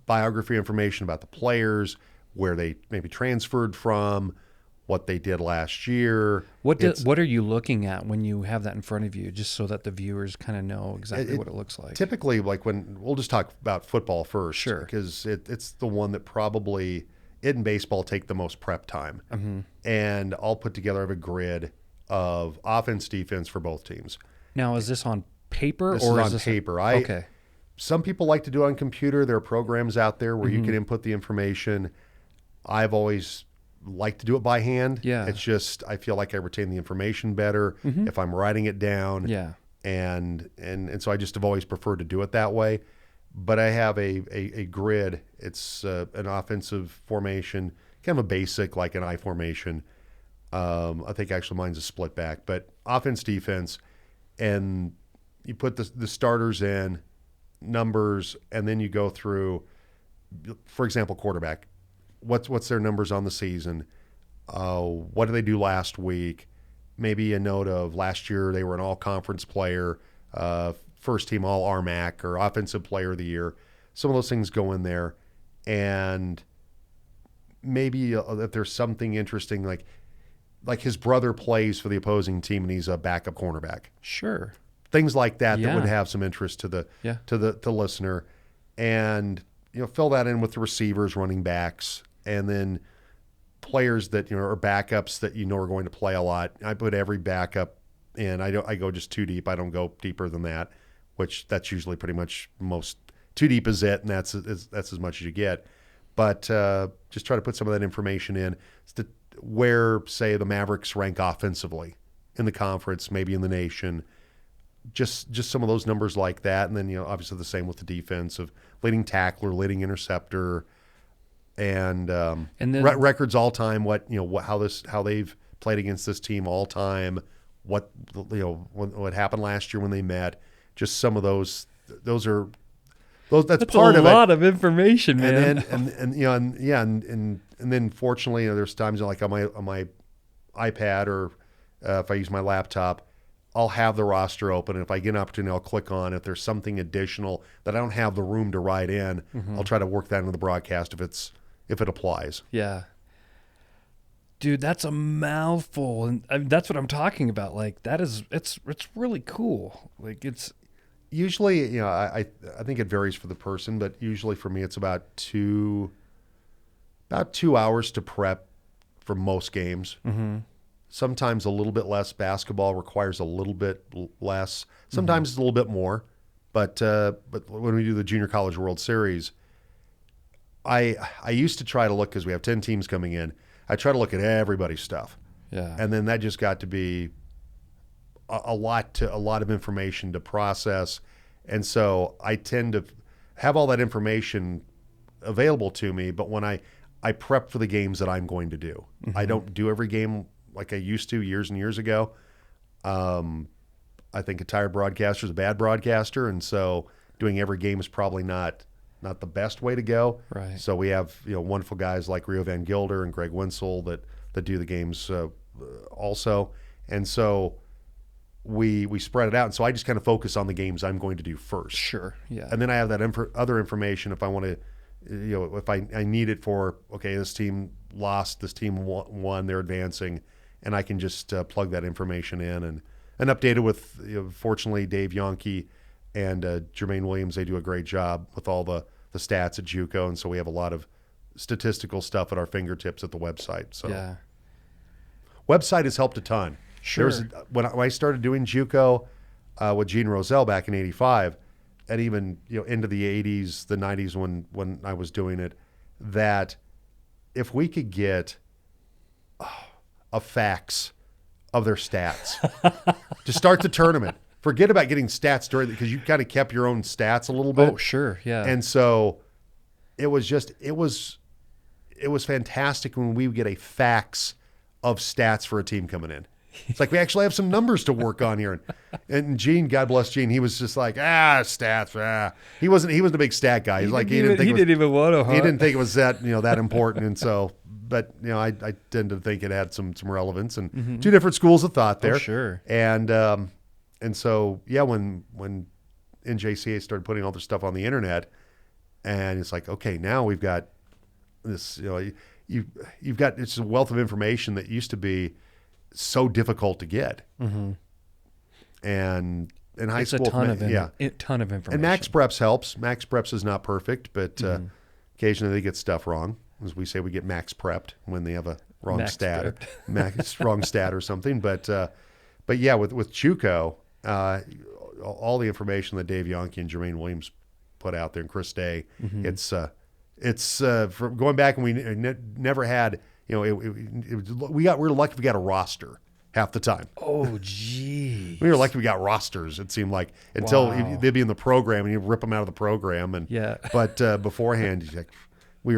biography information about the players, where they maybe transferred from, what they did last year. What are you looking at when you have that in front of you, just so that the viewers kind of know exactly what it looks like? Typically, like when we'll just talk about football first, sure, because it's the one that probably it and baseball take the most prep time. And I'll put together a grid of offense, defense for both teams. Now, is this on paper this or is on paper? Okay. Some people like to do it on computer. There are programs out there where you can input the information. I've always liked to do it by hand. Yeah. It's just I feel like I retain the information better if I'm writing it down. Yeah. And so I just have always preferred to do it that way. But I have a grid. It's an offensive formation, kind of a basic, like an I formation. I think actually mine's a split back, but offense, defense, and you put the starters in, numbers, and then you go through, for example, quarterback. What's their numbers on the season? What did they do last week? Maybe a note of last year they were an all-conference player, first team all-RMAC, or offensive player of the year. Some of those things go in there, and maybe if there's something interesting, like his brother plays for the opposing team and he's a backup cornerback. Sure. Things like that would have some interest to the listener, and fill that in with the receivers, running backs, and then players that are backups that are going to play a lot. I put every backup in. I go just too deep. I don't go deeper than that, which that's usually pretty much most. Too deep is it, and that's as much as you get. But just try to put some of that information in where, say, the Mavericks rank offensively in the conference, maybe in the nation. Just some of those numbers like that, and then obviously the same with the defense of leading tackler, leading interceptor, and then records all time. How they've played against this team all time. What happened last year when they met. Just some of those. That's part of it. A lot of information, man. And then fortunately, there's times like on my iPad or if I use my laptop, I'll have the roster open, and if I get an opportunity, I'll click on. If there's something additional that I don't have the room to write in, I'll try to work that into the broadcast if it applies. Yeah. Dude, that's a mouthful, and that's what I'm talking about. Like it's really cool. Like it's. Usually, I think it varies for the person, but usually for me, it's about 2 hours to prep for most games. Mm-hmm. Sometimes a little bit less. Basketball requires a little bit less. Sometimes it's a little bit more. But when we do the Junior College World Series, I used to try to look, because we have 10 teams coming in, I try to look at everybody's stuff. Yeah. And then that just got to be a lot of information to process, and so I tend to have all that information available to me. But when I prep for the games that I'm going to do, I don't do every game like I used to years and years ago. I think a tired broadcaster is a bad broadcaster, and so doing every game is probably not the best way to go. Right. So we have wonderful guys like Rio Van Gilder and Greg Winsel that do the games also, and so. We spread it out, and so I just kind of focus on the games I'm going to do first. Sure, yeah. And then I have that other information if I want to, if I need it for, okay, this team lost, this team won, they're advancing, and I can just plug that information in and update it with, fortunately, Dave Yonke and Jermaine Williams. They do a great job with all the stats at JUCO, and so we have a lot of statistical stuff at our fingertips at the website. So, yeah. Website has helped a ton. Sure. When I started doing JUCO with Gene Brozell back in '85, and even into the '80s, the '90s when I was doing it, that if we could get a fax of their stats to start the tournament, forget about getting stats during because you kind of kept your own stats a little bit. Oh, sure, yeah. And so it was fantastic when we would get a fax of stats for a team coming in. It's like we actually have some numbers to work on here. And Gene, God bless Gene, he was just like, stats. He wasn't a big stat guy. He didn't think it was that important. And so, but I tend to think it had some relevance and two different schools of thought there. Oh, sure. And so when NJCA started putting all this stuff on the internet, and it's like, okay, now we've got this. You've got it's a wealth of information that used to be so difficult to get. Mm-hmm. And in high school, a ton of information. And Max Preps helps. Max Preps is not perfect, but occasionally they get stuff wrong. As we say, we get Max Prepped when they have a wrong stat, wrong stat or something. But yeah, with JUCO, all the information that Dave Yonke and Jermaine Williams put out there, and Chris Day, it's from going back, and we never had. We were lucky we got a roster half the time. Oh, gee. We were lucky we got rosters, it seemed like, until they'd be in the program and you rip them out of the program. And but beforehand, we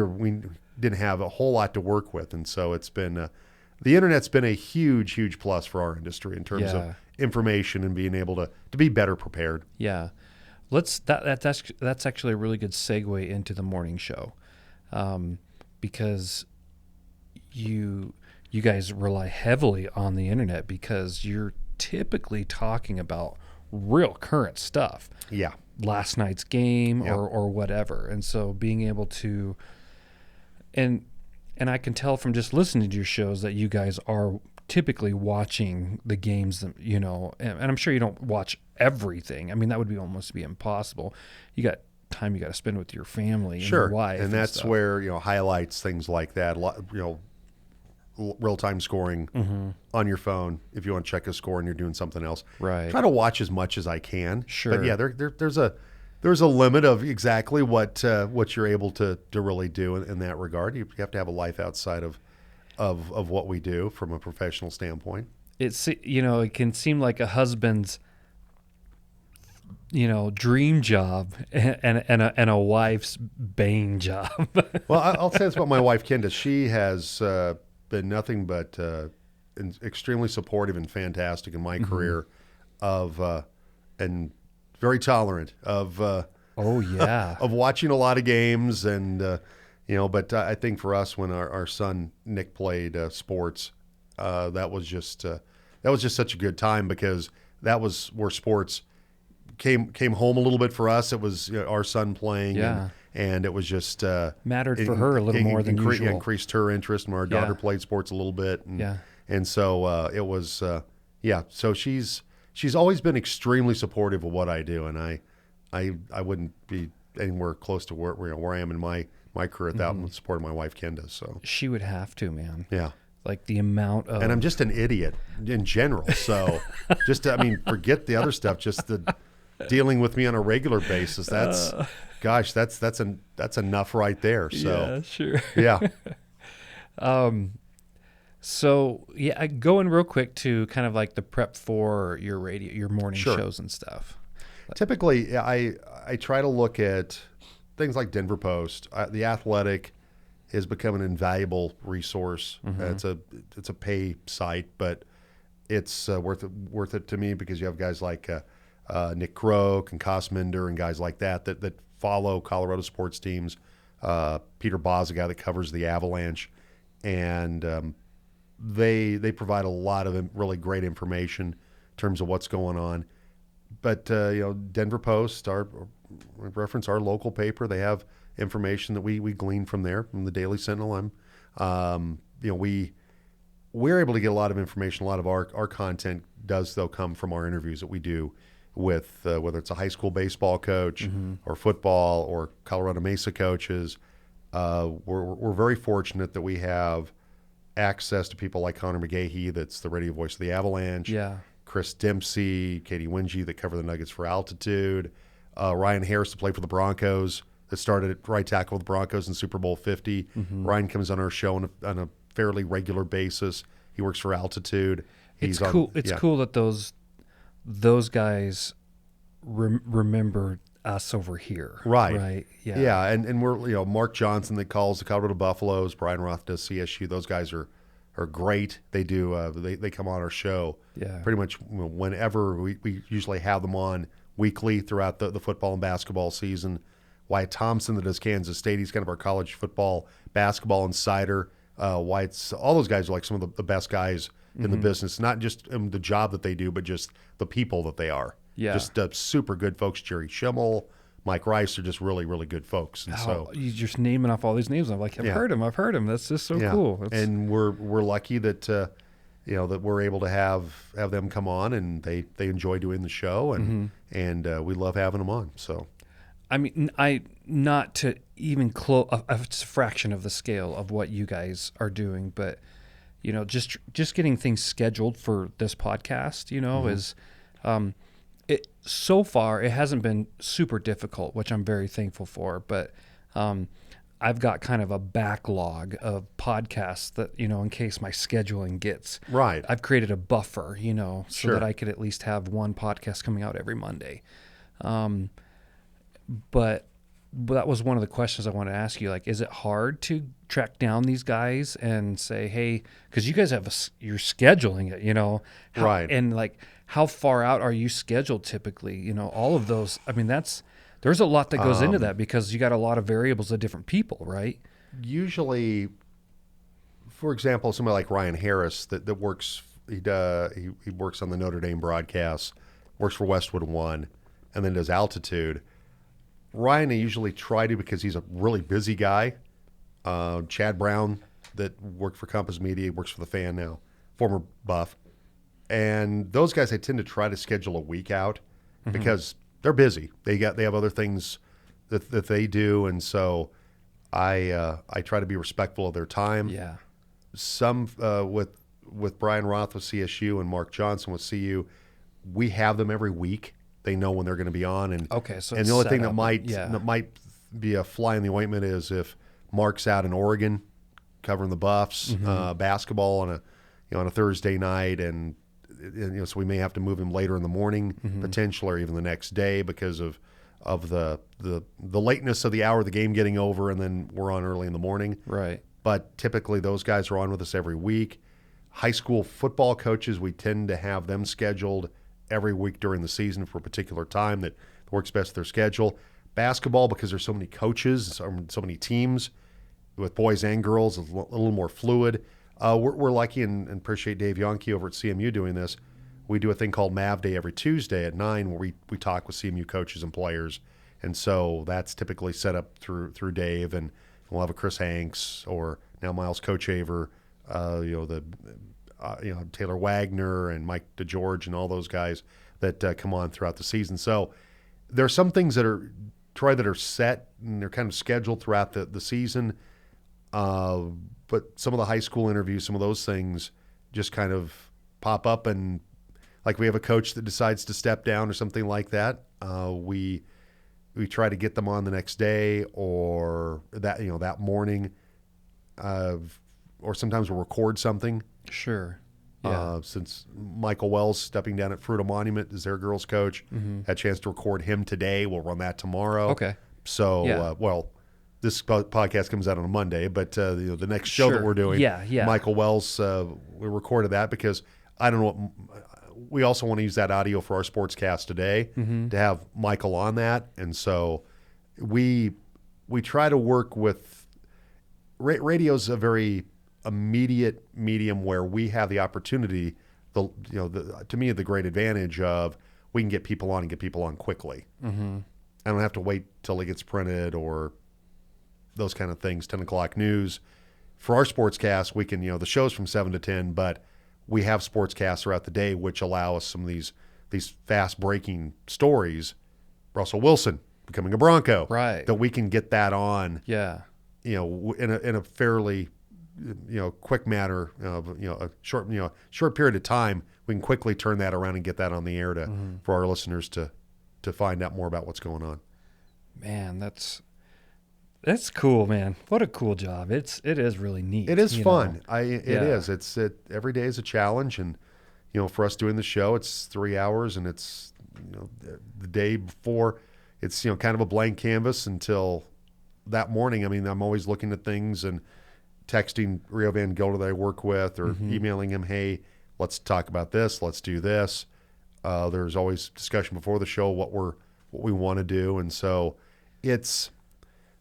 didn't have a whole lot to work with, and so it's been the internet's been a huge plus for our industry in terms of information and being able to be better prepared. Yeah, that's actually a really good segue into the morning show, because you guys rely heavily on the internet because you're typically talking about real current stuff. Yeah. Last night's game or whatever. And so being able to and I can tell from just listening to your shows that you guys are typically watching the games, and I'm sure you don't watch everything. I mean, that would almost be impossible. You got time you got to spend with your family and your wife. And that's stuff. where, highlights, things like that. real-time scoring on your phone if you want to check a score and you're doing something else. Right. Try to watch as much as I can. Sure. But yeah, there's a limit of exactly what you're able to really do in that regard. You have to have a life outside of what we do from a professional standpoint. It can seem like a husband's dream job and a wife's bane job. Well, I'll say this about my wife, Kenda. She has been nothing but extremely supportive and fantastic in my career, and very tolerant of. Oh yeah, of watching a lot of games, and But I think for us, when our son Nick played sports, that was just such a good time, because that was where sports came home a little bit for us. It was our son playing, and it was just mattered for her a little more than usual. Increased her interest, and our daughter played sports a little bit, and so it was So she's always been extremely supportive of what I do, and I wouldn't be anywhere close to where I am in my career without the support of my wife, Kenda. So she would have to, man. Yeah. Like the amount of... And I'm just an idiot in general. So forget the other stuff. Just the dealing with me on a regular basis. That's enough right there. So yeah, sure. Yeah. So going real quick to kind of like the prep for your morning shows and stuff. Typically, I try to look at things like Denver Post. The Athletic has become an invaluable resource. It's a pay site, but it's worth it to me, because you have guys like Nick Croak and Cosminder and guys like that follow Colorado sports teams. Peter Boz, a guy that covers the Avalanche, and they provide a lot of really great information in terms of what's going on. But Denver Post, our local paper, they have information that we glean from there, from the Daily Sentinel. We're able to get a lot of information. A lot of our content does, though, come from our interviews that we do with whether it's a high school baseball coach or football or Colorado Mesa coaches. We're very fortunate that we have access to people like Connor McGahee, that's the radio voice of the Avalanche. Yeah. Chris Dempsey, Katie Winge, that cover the Nuggets for Altitude. Ryan Harris, to play for the Broncos, that started at right tackle with the Broncos in Super Bowl 50. Ryan comes on our show on a fairly regular basis. He works for Altitude. It's cool. It's cool that those guys remember us over here. Right. Yeah. And we're Mark Johnson, that calls the Colorado Buffaloes. Brian Roth does CSU. Those guys are great. They do. They come on our show. Yeah. Pretty much whenever we usually have them on weekly throughout the football and basketball season. Wyatt Thompson, that does Kansas State. He's kind of our college football, basketball insider. Wyatt's, all those guys are like some of the best guys in the business, not just the job that they do, but just the people that they are. Yeah. Just super good folks. Jerry Schimmel, Mike Rice are just really, really good folks. And so you're just naming off all these names. I'm like, I've heard him. That's just so cool. And we're lucky that that we're able to have them come on, and they enjoy doing the show, and we love having them on. So, I mean, not to even close a fraction of the scale of what you guys are doing, but just getting things scheduled for this podcast, is so far it hasn't been super difficult, which I'm very thankful for. But I've got kind of a backlog of podcasts that, in case my scheduling gets right. I've created a buffer, so that I could at least have one podcast coming out every Monday. But that was one of the questions I wanted to ask you. Like, is it hard to track down these guys and say, hey, because you guys you're scheduling it, right? And like, how far out are you scheduled typically? All of those. I mean, there's a lot that goes into that, because you got a lot of variables of different people, right? Usually, for example, somebody like Ryan Harris that works, he works on the Notre Dame broadcast, works for Westwood One, and then does Altitude. Ryan, I usually try to, because he's a really busy guy. Chad Brown, that worked for Compass Media, works for The Fan now, former Buff. And those guys, I tend to try to schedule a week out, because they're busy. They have other things that they do, and so I try to be respectful of their time. Yeah. some with Brian Roth with CSU and Mark Johnson with CU, we have them every week. They know when they're going to be on, and so and the only thing that might be a fly in the ointment is if Mark's out in Oregon covering the Buffs basketball on a Thursday night, and so we may have to move him later in the morning potentially, or even the next day because of the lateness of the hour of the game getting over, and then we're on early in the morning. Right. But typically those guys are on with us every week. High school football coaches, we tend to have them scheduled every week during the season for a particular time that works best with their schedule. Basketball, because there's so many coaches, so many teams with boys and girls, is a little more fluid. We're lucky and appreciate Dave Yonke over at CMU doing this. We do a thing called Mav Day every Tuesday at 9 where we talk with CMU coaches and players. And so that's typically set up through Dave, and we'll have a Chris Hanks or now Miles Kochaver, Taylor Wagner and Mike DeGeorge and all those guys that come on throughout the season. So there are some things that are set and they're kind of scheduled throughout the season. But some of the high school interviews, some of those things just kind of pop up, and like we have a coach that decides to step down or something like that. We try to get them on the next day or that morning, or sometimes we'll record something. Sure. Yeah. Since Michael Wells stepping down at Fruita Monument as their girls coach, had a chance to record him today. We'll run that tomorrow. Okay. So, this podcast comes out on a Monday, but the next show that we're doing, Michael Wells, we recorded that because I don't know what. We also want to use that audio for our sportscast today to have Michael on that, and so we try to work with radio's a very immediate medium where we have the opportunity. To me, the great advantage of we can get people on quickly. I don't have to wait till it gets printed or those kind of things. 10 o'clock news for our sportscast, we can the show's from 7 to 10, but we have sportscasts throughout the day which allow us some of these fast breaking stories. Russell Wilson becoming a Bronco, right? That we can get that on, in a fairly quick matter of a short period of time. We can quickly turn that around and get that on the air for our listeners to find out more about what's going on. Man, that's cool, man. What a cool job. It is really neat. It is fun. It is. Every day is a challenge, and for us doing the show, it's 3 hours, and it's the day before, it's kind of a blank canvas until that morning. I mean, I'm always looking at things and texting Rio Van Gelder that I work with, or emailing him, hey, let's talk about this, let's do this. There's always discussion before the show what we want to do, and so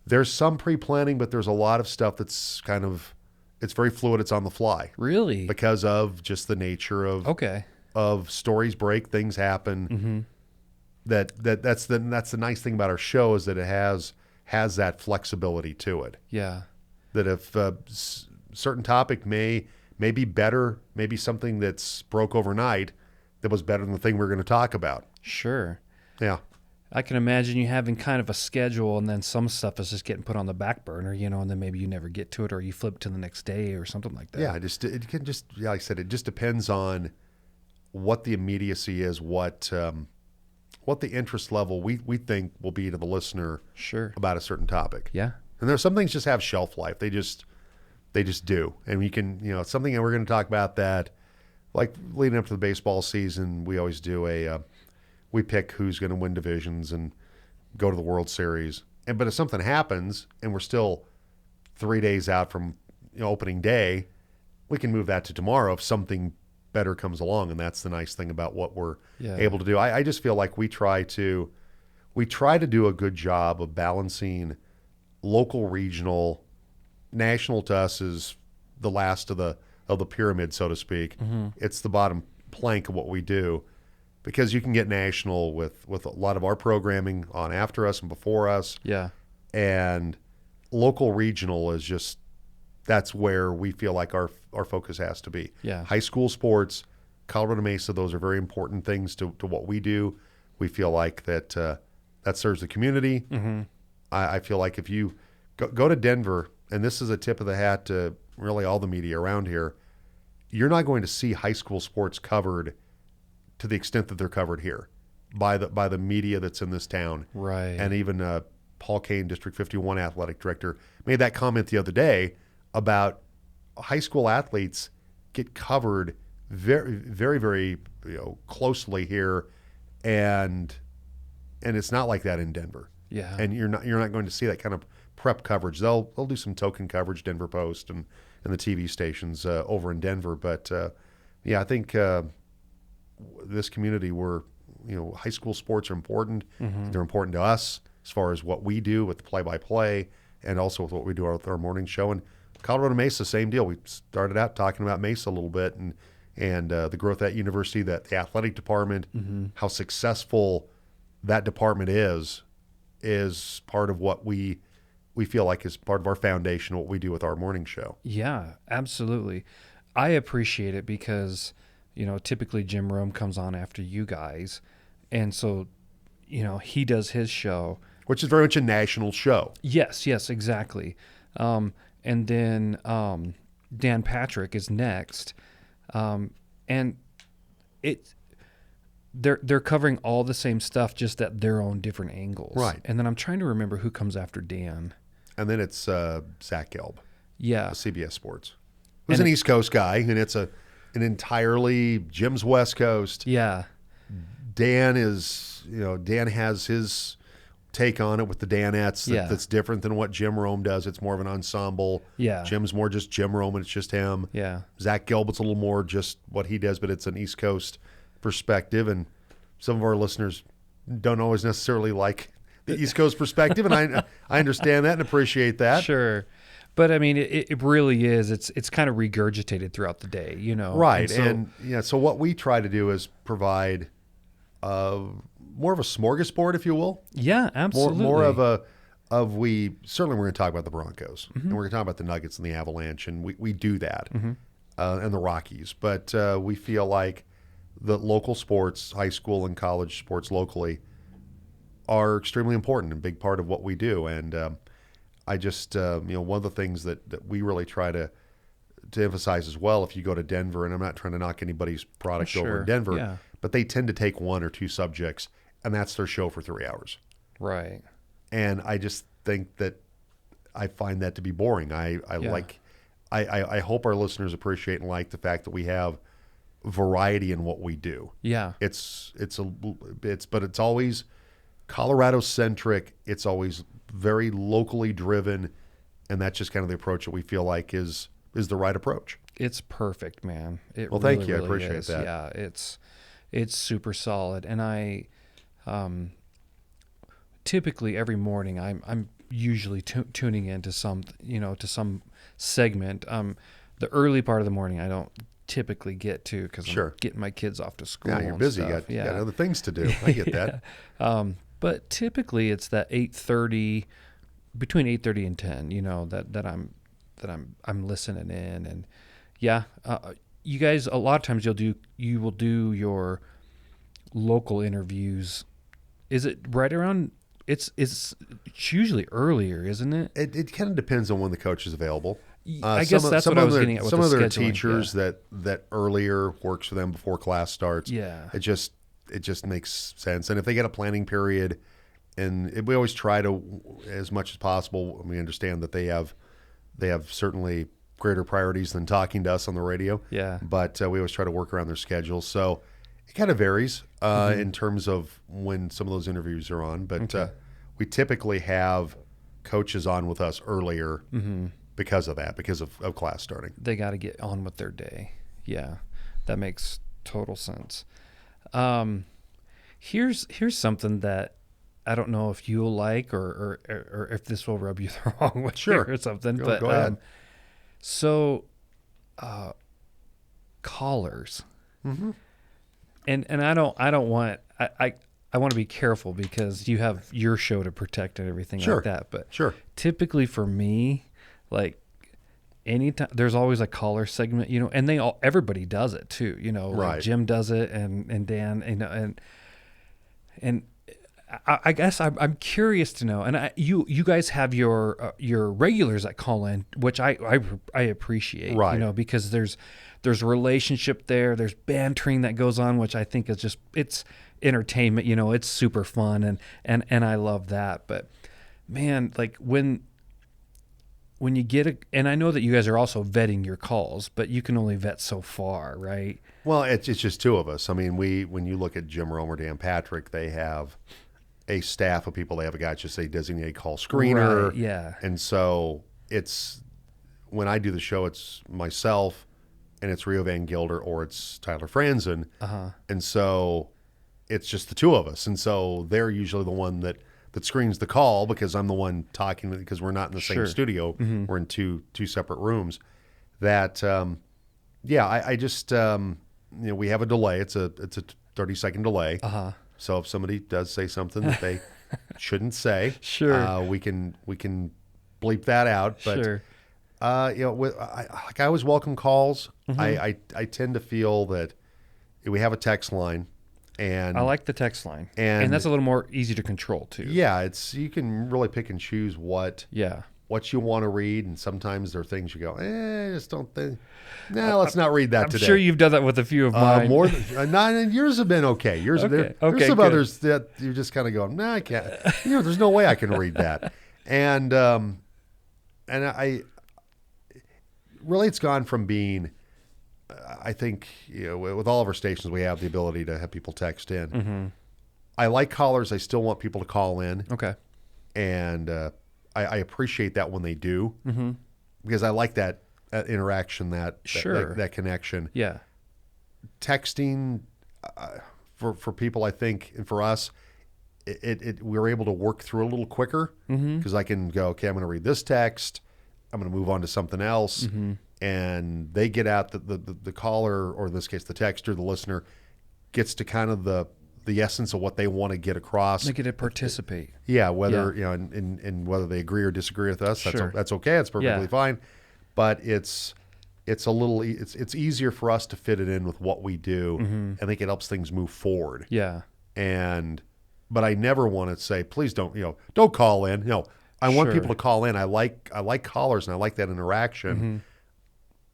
there's some pre-planning, but there's a lot of stuff that's it's very fluid. It's on the fly. Really? Because of just the nature of stories break, things happen. That's the nice thing about our show is that it has that flexibility to it. Yeah. That if certain topic may be better, maybe something that's broke overnight that was better than the thing we're going to talk about. Sure. Yeah. I can imagine you having kind of a schedule, and then some stuff is just getting put on the back burner, and then maybe you never get to it, or you flip to the next day or something like that. Yeah, like I said, it just depends on what the immediacy is, what the interest level we think will be to the listener about a certain topic. Yeah. And there's some things just have shelf life. They just do. And we can, it's something that we're going to talk about that, like leading up to the baseball season, we always do we pick who's going to win divisions and go to the World Series. But if something happens and we're still 3 days out from opening day, we can move that to tomorrow if something better comes along. And that's the nice thing about what we're able to do. I just feel like we try to do a good job of balancing local, regional, national. To us is the last of the pyramid, so to speak. It's the bottom plank of what we do. Because you can get national with a lot of our programming on after us and before us. Yeah. And local regional is just, that's where we feel like our focus has to be. Yeah. High school sports, Colorado Mesa, those are very important things to what we do. We feel like that serves the community. I feel like if you go to Denver, and this is a tip of the hat to really all the media around here, you're not going to see high school sports covered to the extent that they're covered here by the media that's in this town. Right. And even Paul Kane, District 51 athletic director, made that comment the other day about high school athletes get covered very, very, very closely here, and it's not like that in Denver. Yeah. And you're not going to see that kind of prep coverage. They'll do some token coverage, Denver Post and the TV stations over in Denver. But I think this community, high school sports are important. Mm-hmm. They're important to us as far as what we do with the play-by-play, and also with what we do with our morning show. And Colorado Mesa, same deal. We started out talking about Mesa a little bit, and the growth at that university, that the athletic department, mm-hmm. how successful that department is part of what we feel like is part of our foundation, what we do with our morning show. Yeah, absolutely. I appreciate it because, typically Jim Rome comes on after you guys. And so, he does his show. Which is very much a national show. Yes, exactly. And then Dan Patrick is next. And they're covering all the same stuff, just at their own different angles. Right. And then I'm trying to remember who comes after Dan. And then it's Zach Gelb. Yeah. CBS Sports. Who's an East Coast guy, and it's an entirely Jim's West Coast. Yeah. Dan has his take on it with the Danettes that's different than what Jim Rome does. It's more of an ensemble. Yeah. Jim's more just Jim Rome, and it's just him. Yeah. Zach Gelb's a little more just what he does, but it's an East Coast perspective, and some of our listeners don't always necessarily like the East Coast perspective, and I understand that and appreciate that. Sure. But I mean, it really is. It's kind of regurgitated throughout the day, Right. So what we try to do is provide more of a smorgasbord, if you will. Yeah, absolutely. More of certainly we're going to talk about the Broncos, mm-hmm. and we're going to talk about the Nuggets and the Avalanche, and we do that, mm-hmm. And the Rockies. But we feel like the local sports, high school and college sports locally, are extremely important and a big part of what we do. And I just, one of the things that we really try to emphasize as well, if you go to Denver, and I'm not trying to knock anybody's product over in Denver, but they tend to take one or two subjects, and that's their show for 3 hours. Right. And I just think that I find that to be boring. I hope our listeners appreciate and like the fact that we have variety in what we do. Yeah. But it's always Colorado centric. It's always very locally driven, and that's just kind of the approach that we feel like is the right approach. It's perfect, man. Thank you. Really I appreciate is. that. Yeah, it's super solid. And I typically every morning I'm usually tuning into some segment. The early part of the morning I don't typically get to because I'm getting my kids off to school. Yeah, you're busy. You got other things to do. I get that. But typically it's that 8:30, between 8:30 and 10. I'm listening in, and you guys a lot of times you will do your local interviews. Is it right around? It's usually earlier, isn't it? It kind of depends on when the coach is available. I guess that's what I was getting at with some the of their scheduling, teachers that earlier works for them before class starts. Yeah, it just makes sense. And if they get a planning period, we always try to, as much as possible, we understand that they have certainly greater priorities than talking to us on the radio. Yeah, but we always try to work around their schedule. So it kind of varies in terms of when some of those interviews are on. But we typically have coaches on with us earlier. Mm-hmm. Because of that, because of class starting. They got to get on with their day. Yeah, that makes total sense. Here's something that I don't know if you'll like or if this will rub you the wrong way or something. Go ahead. Callers. Mm-hmm. And I don't want I want to be careful because you have your show to protect and everything like that. But typically for me, like anytime there's always a caller segment, and everybody does it too, right. Like Jim does it and Dan, and I guess I'm curious to know, and you guys have your regulars that call in, which I appreciate, right? You know, because there's relationship there, there's bantering that goes on, which I think is just, it's entertainment, you know, it's super fun, and I love that. But man, like when you get and I know that you guys are also vetting your calls, but you can only vet so far, right? Well, it's just two of us. I mean, when you look at Jim Rome or Dan Patrick, they have a staff of people. They have a guy just say designated call screener. Right, yeah. And so it's, when I do the show, it's myself and it's Rio Van Gilder or it's Tyler Franzen. Uh-huh. And so it's just the two of us. And so they're usually the one that screens the call because I'm the one talking, because we're not in the same studio. Mm-hmm. We're in two separate rooms. That, I just, you know, we have a delay. It's a 30-second delay. Uh-huh. So if somebody does say something that they shouldn't say, we can bleep that out. But sure. You know, I always welcome calls. Mm-hmm. I tend to feel that we have a text line, and I like the text line, and that's a little more easy to control too. Yeah, you can really pick and choose what you want to read, and sometimes there are things you go, just don't think. No, let's not read that today. I'm sure you've done that with a few of mine. More than nine. Yours have been okay. There's some others that you just kind of go, no, I can't. You know, there's no way I can read that. And I really, it's gone from being. I think, you know, with all of our stations, we have the ability to have people text in. Mm-hmm. I like callers. I still want people to call in. Okay. And I appreciate that when they do, mm-hmm. because I like that interaction, that connection. Yeah. Texting for people, I think, and for us, we're able to work through a little quicker because I can go, okay, I'm going to read this text, I'm going to move on to something else, and they get out the caller, or in this case the texter, the listener, gets to kind of the essence of what they want to get across. They get to participate. Yeah, whether you know, and whether they agree or disagree with us, that's okay. It's perfectly fine. But it's a little it's easier for us to fit it in with what we do. I think it helps things move forward. Yeah. But I never want to say, please don't call in. No, I want people to call in. I like callers, and I like that interaction.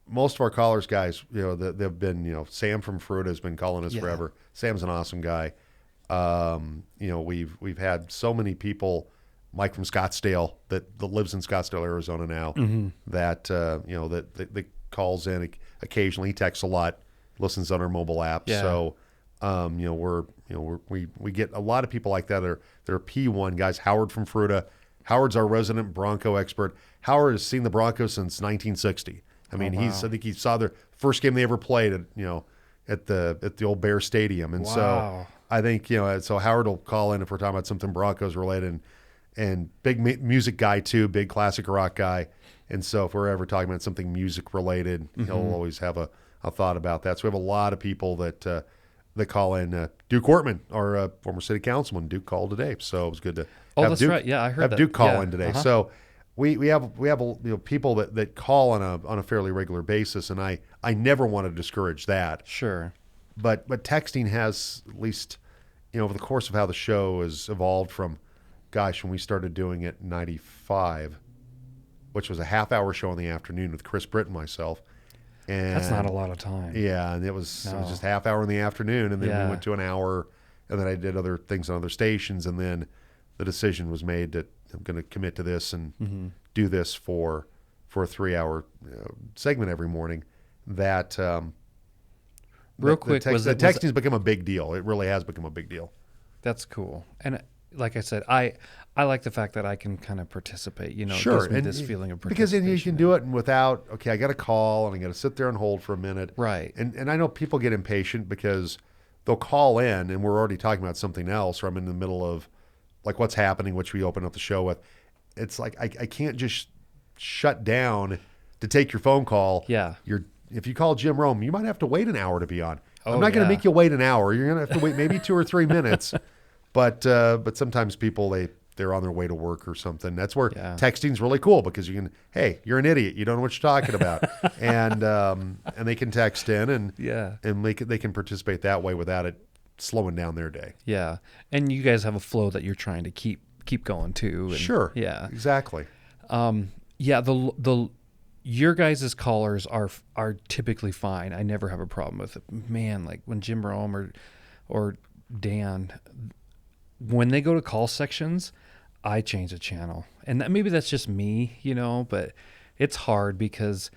Most of our callers, guys, you know, they've been, you know, Sam from Fruita has been calling us forever. Sam's an awesome guy. You know, we've had so many people, Mike from Scottsdale that lives in Scottsdale, Arizona now, that you know, that calls in occasionally. He texts a lot, listens on our mobile app. Yeah. So you know, we get a lot of people like that. They're P1 guys. Howard from Fruita. Howard's our resident Bronco expert. Howard has seen the Broncos since 1960. I mean, I think he saw their first game they ever played at the old Bear Stadium. And so I think, you know, so Howard will call in if we're talking about something Broncos related, and big music guy too, big classic rock guy. And so if we're ever talking about something music related, he'll always have a thought about that. So we have a lot of people that call in. Duke Ortman, our former city councilman, Duke called today. So it was good to have Duke, right. Yeah, I heard have that. Duke call in today. So we have you know, people that call on a fairly regular basis, and I never want to discourage that. Sure. But texting has, at least, you know, over the course of how the show has evolved from, gosh, when we started doing it in 95, which was a half-hour show in the afternoon with Chris Britt and myself. And that's not a lot of time. Yeah, and it was just half hour in the afternoon, and then we went to an hour, and then I did other things on other stations, and then the decision was made that I'm going to commit to this and do this for a 3-hour segment every morning. That real quick, the texting's become a big deal. It really has become a big deal. That's cool. And like I said, I like the fact that I can kind of participate. You know, sure. It gives me this feeling of participation. Because you can do it without, okay, I got a call and I got to sit there and hold for a minute. Right. And I know people get impatient because they'll call in and we're already talking about something else, or I'm in the middle of like what's happening, which we open up the show with. It's like I can't just shut down to take your phone call. Yeah. If you call Jim Rome, you might have to wait an hour to be on. I'm not going to make you wait an hour. You're going to have to wait maybe 2 or 3 minutes. But sometimes people, they're on their way to work or something. That's where texting's really cool, because you can, hey, you're an idiot, you don't know what you're talking about, and they can text in and they can participate that way without it slowing down their day. Yeah. And you guys have a flow that you're trying to keep going too. And, sure. Yeah. Exactly. Yeah. Your guys' callers are typically fine. I never have a problem with it. Man, like when Jim Rome or Dan, when they go to call sections, I change the channel. And maybe that's just me, but it's hard because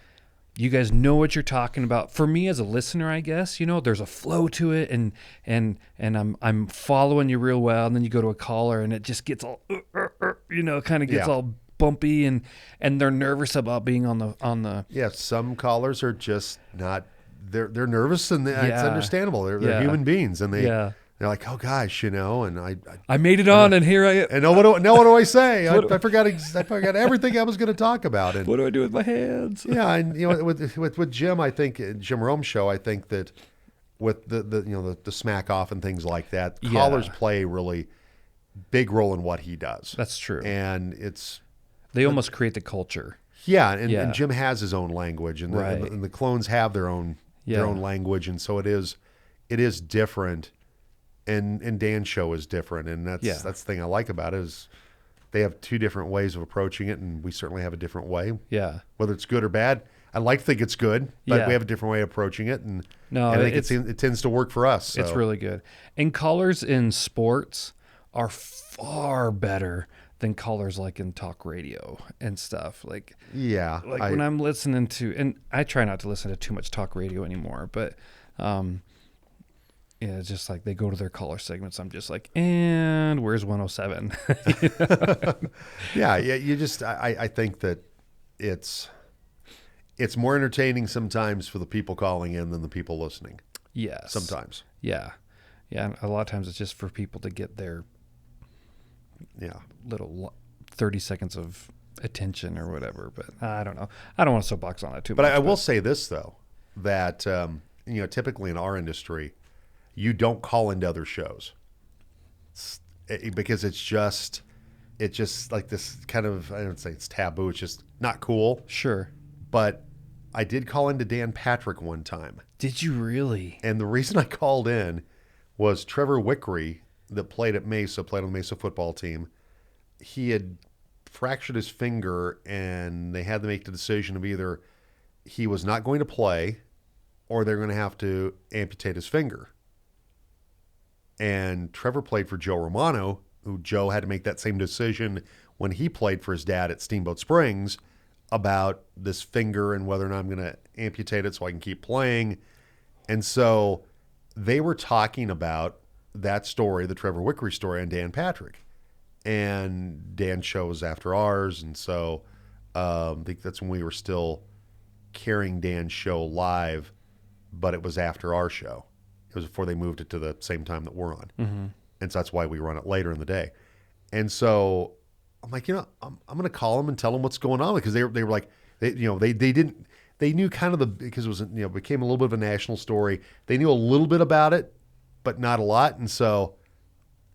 you guys know what you're talking about. For me as a listener, I guess, there's a flow to it and I'm following you real well. And then you go to a caller and it just gets all, kind of gets all bumpy and they're nervous about being on the. Yeah. Some callers are just not, they're nervous and it's understandable. They're human beings and they're like, oh gosh, and I made it on, and here I am. And now what do I say? I forgot everything I was going to talk about. And what do I do with my hands? Yeah, and with Jim, I think Jim Rome's show, I think that with the smack off and things like that, callers play a really big role in what he does. That's true, and they almost create the culture. Yeah, and Jim has his own language, and right. and the clones have their own language, and so it is different. And Dan's show is different, and that's the thing I like about it is they have two different ways of approaching it, and we certainly have a different way. Yeah. Whether it's good or bad, I like to think it's good, but we have a different way of approaching it, and I think it tends to work for us. So. It's really good. And callers in sports are far better than callers like in talk radio and stuff. Like when I'm listening to, and I try not to listen to too much talk radio anymore, but yeah, it's just like they go to their caller segments. I'm just like, and where's 107? Yeah. I think that it's more entertaining sometimes for the people calling in than the people listening. Yes. Sometimes. Yeah. Yeah. A lot of times it's just for people to get their little 30 seconds of attention or whatever. But I don't know. I don't want to soapbox on it too much. But I will say this, though, that, typically in our industry, you don't call into other shows because it's just like this kind of, I don't say it's taboo. It's just not cool. Sure. But I did call into Dan Patrick one time. Did you really? And the reason I called in was Trevor Wickery that played on the Mesa football team. He had fractured his finger and they had to make the decision of either he was not going to play or they're going to have to amputate his finger. And Trevor played for Joe Romano, who Joe had to make that same decision when he played for his dad at Steamboat Springs about this finger and whether or not I'm going to amputate it so I can keep playing. And so they were talking about that story, the Trevor Wickery story, on Dan Patrick. And Dan's show was after ours. And so I think that's when we were still carrying Dan's show live, but it was after our show. It was before they moved it to the same time that we're on. Mm-hmm. And so that's why we run it later in the day. And so I'm like, I'm going to call them and tell them what's going on because they were like, they knew kind of because it was, became a little bit of a national story. They knew a little bit about it, but not a lot. And so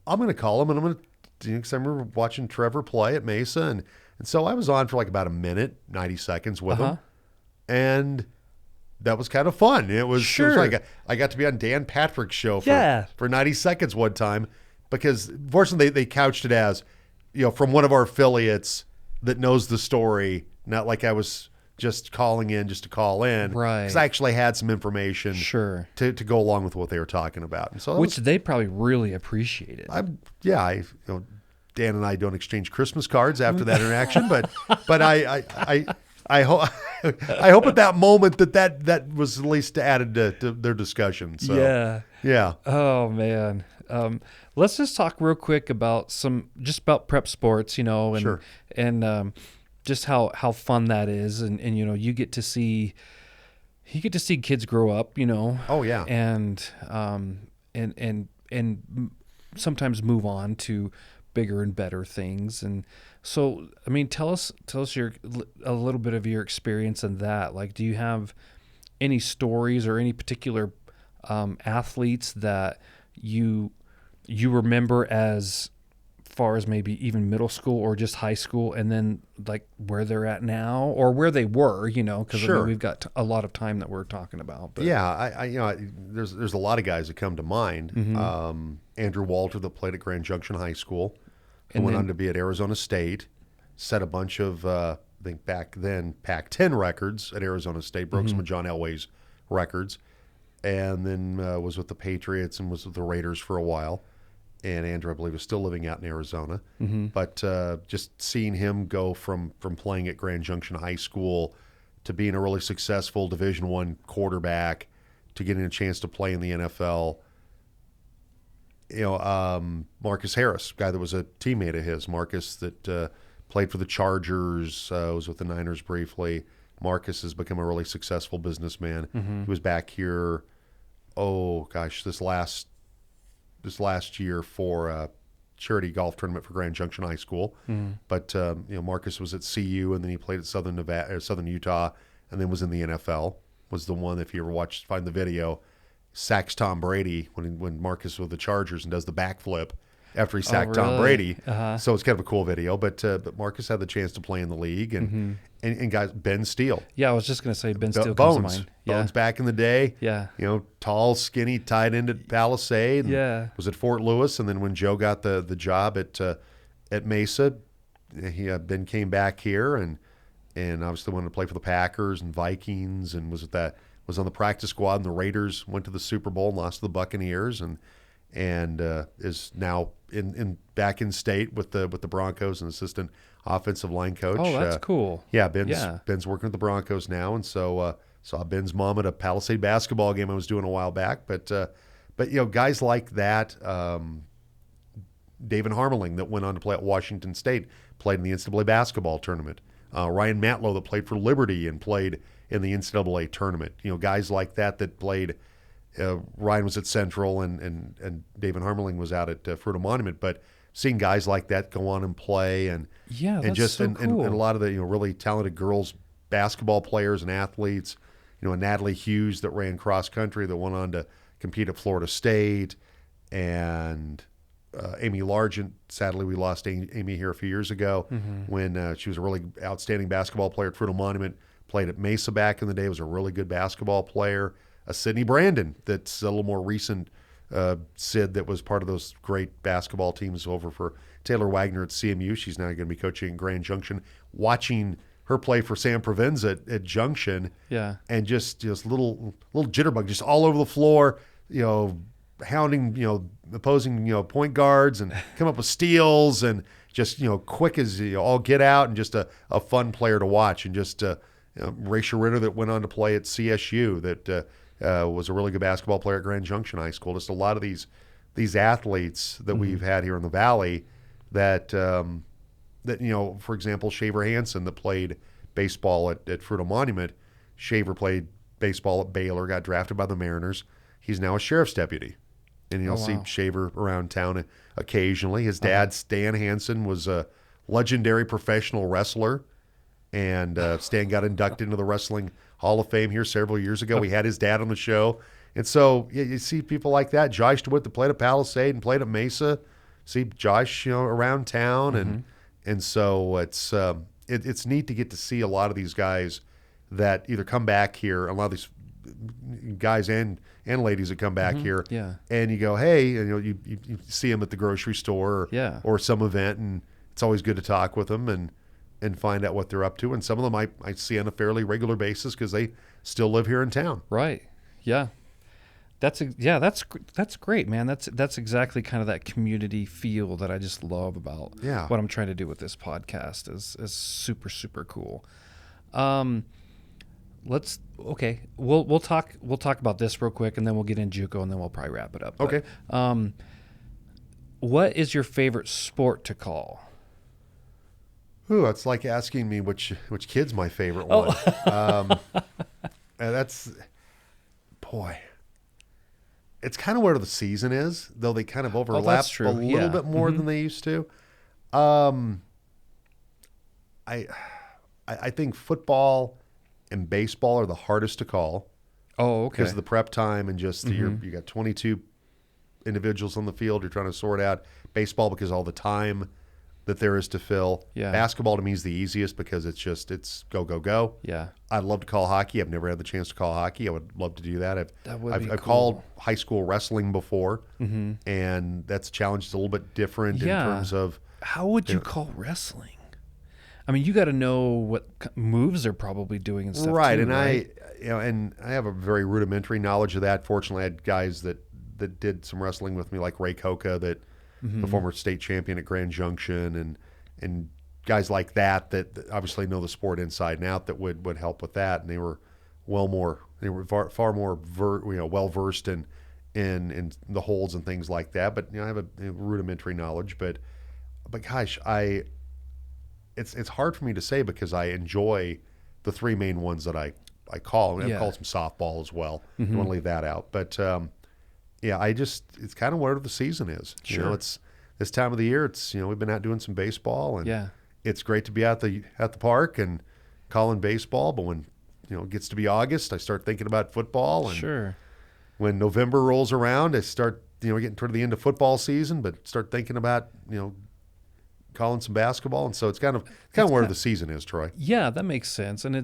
I'm going to call them and I'm going to, because I remember watching Trevor play at Mesa. And so I was on for like about a minute, 90 seconds with him. And that was kind of fun. It was like I got to be on Dan Patrick's show for 90 seconds one time because fortunately they couched it as, from one of our affiliates that knows the story, not like I was just calling in just to call in. Right. Because I actually had some information to go along with what they were talking about. And so which they probably really appreciated. Dan and I don't exchange Christmas cards after that interaction, but I hope at that moment that was at least added to their discussion. So, yeah. Oh man. Let's just talk real quick about about prep sports, and just how fun that is, and you get to see kids grow up, Oh yeah. And sometimes move on to bigger and better things. And so, I mean, tell us a little bit of your experience in that. Like, do you have any stories or any particular athletes that you remember as far as maybe even middle school or just high school, and then like where they're at now or where they were, because Sure. we've got a lot of time that we're talking about. But. Yeah, there's a lot of guys that come to mind. Mm-hmm. Andrew Walter, that played at Grand Junction High School, who went on to be at Arizona State, set a bunch of, I think back then, Pac-10 records at Arizona State, broke some of John Elway's records, and then was with the Patriots and was with the Raiders for a while. And Andrew, I believe, is still living out in Arizona. Mm-hmm. But just seeing him go from playing at Grand Junction High School to being a really successful Division I quarterback to getting a chance to play in the NFL. Marcus Harris, guy that was a teammate of his, Marcus that played for the Chargers, was with the Niners briefly. Marcus has become a really successful businessman. Mm-hmm. He was back here, this last year for a charity golf tournament for Grand Junction High School. Mm-hmm. But Marcus was at CU, and then he played at Southern Utah, and then was in the NFL. Was the one, if you ever find the video, sacks Tom Brady when Marcus was with the Chargers and does the backflip after he sacked Tom Brady. Uh-huh. So it's kind of a cool video. But Marcus had the chance to play in the league, and guys, Ben Steele. Yeah, I was just going to say Ben Steele comes to mind. Bones back in the day. Yeah. Tall, skinny, tight end at Palisade. And was at Fort Lewis, and then when Joe got the job at Mesa, Ben came back here and obviously wanted to play for the Packers and Vikings, and was on the practice squad, and the Raiders went to the Super Bowl and lost to the Buccaneers, and is now back in state with the Broncos, and assistant offensive line coach. Oh, that's cool. Yeah, Ben's working with the Broncos now, and so saw Ben's mom at a Palisade basketball game I was doing a while back. But guys like that, David Harmeling that went on to play at Washington State, played in the NCAA basketball tournament. Ryan Matlow that played for Liberty and played in the NCAA tournament. Guys like that played. Ryan was at Central, and David Harmeling was out at Fruita Monument. But seeing guys like that go on and play, and a lot of the really talented girls basketball players and athletes, Natalie Hughes that ran cross country that went on to compete at Florida State, and Amy Largent. Sadly, we lost Amy here a few years ago when she was a really outstanding basketball player at Fruita Monument. Played at Mesa back in the day. Was a really good basketball player. Sydney Brandon, that's a little more recent. Sid, that was part of those great basketball teams over for Taylor Wagner at CMU. She's now going to be coaching at Grand Junction. Watching her play for Sam Provenza at Junction, and just little jitterbug, just all over the floor, hounding opposing pusing guards, and come up with steals, and just quick as all get out, and just a fun player to watch. And just Raisha Ritter that went on to play at CSU, that was a really good basketball player at Grand Junction High School. Just a lot of these athletes that we've had here in the Valley that for example, Shaver Hansen that played baseball at Fruita Monument. Shaver played baseball at Baylor, got drafted by the Mariners. He's now a sheriff's deputy. And you'll see Shaver around town occasionally. His dad, Stan Hansen, was a legendary professional wrestler. And Stan got inducted into the Wrestling Hall of Fame here several years ago. We had his dad on the show. And so you see people like that. Josh DeWitt that played at Palisade and played at Mesa. See Josh around town. And so it's neat to get to see a lot of these guys that either come back here, a lot of these guys and ladies that come back here. Yeah. And you go, hey, and you see them at the grocery store or some event, and it's always good to talk with them and find out what they're up to. And some of them I see on a fairly regular basis because they still live here in town. Right. Yeah. That's great, man. That's exactly kind of that community feel that I just love about what I'm trying to do with this podcast is super, super cool. We'll talk about this real quick, and then we'll get into JUCO, and then we'll probably wrap it up. Okay. But, what is your favorite sport to call? Ooh, it's like asking me which kid's my favorite one. And it's kind of where the season is, though they kind of overlap a little bit more than they used to. I think football and baseball are the hardest to call. Oh, okay. Because of the prep time and just you got 22 individuals on the field. You're trying to sort out baseball because all the time that there is to fill. Yeah. Basketball to me is the easiest because it's go, go, go. Yeah. I'd love to call hockey. I've never had the chance to call hockey. I would love to do that. I've cool. called high school wrestling before, and that's a challenge. It's a little bit different in terms of. How would you call wrestling? I mean, you got to know what moves they're probably doing and stuff. Right, too, and right? I have a very rudimentary knowledge of that. Fortunately, I had guys that did some wrestling with me, like Ray Coca, the former state champion at Grand Junction, and guys like that obviously know the sport inside and out that would help with that. And they were far more well versed in the holds and things like that. But I have a rudimentary knowledge. But gosh, it's hard for me to say because I enjoy the three main ones that I call. And I've called some softball as well. I want to leave that out. But it's kind of whatever the season is. Sure. It's this time of the year. It's we've been out doing some baseball, and it's great to be at the park and calling baseball. But when it gets to be August, I start thinking about football. And when November rolls around, I start getting toward the end of football season, but start thinking about calling some basketball. And so it's kind of where the season is, Troy. Yeah, that makes sense. And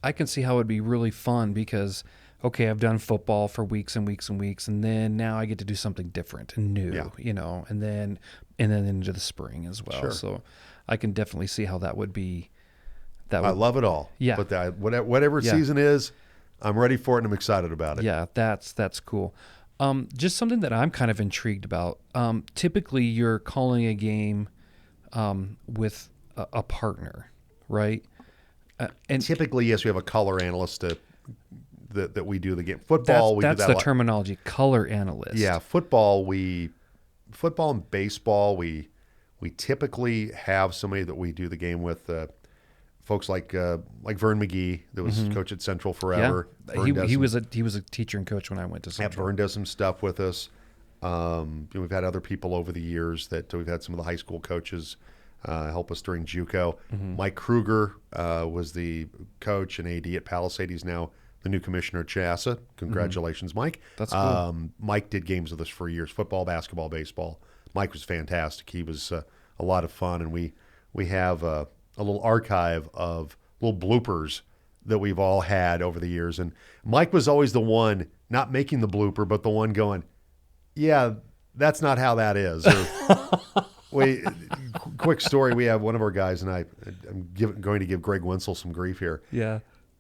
I can see how it'd be really fun because, okay, I've done football for weeks and weeks and weeks, and then now I get to do something different and new, and then into the spring as well. Sure. So I can definitely see how that would be. I love it all. Yeah. But whatever season is, I'm ready for it and I'm excited about it. Yeah, that's cool. Just something that I'm kind of intrigued about. Typically, you're calling a game with a partner, right? And typically, yes, we have a color analyst that we do the game. Football, that's the terminology, color analyst. Yeah, football and baseball, we typically have somebody that we do the game with. Folks like Vern McGee, that was coach at Central forever. Yeah. He was a teacher and coach when I went to Central. Vern does some stuff with us. We've had other people over the years that we've had some of the high school coaches help us during JUCO. Mike Kruger was the coach and AD at Palisade. He's now the new commissioner at CHASA. Congratulations, Mike. That's cool. Mike did games with us for years, football, basketball, baseball. Mike was fantastic. He was a lot of fun, and we have a little archive of little bloopers that we've all had over the years. And Mike was always the one not making the blooper, but the one going, yeah, that's not how that is. Or, quick story. We have one of our guys, and I'm going to give Greg Wenzel some grief here. Yeah.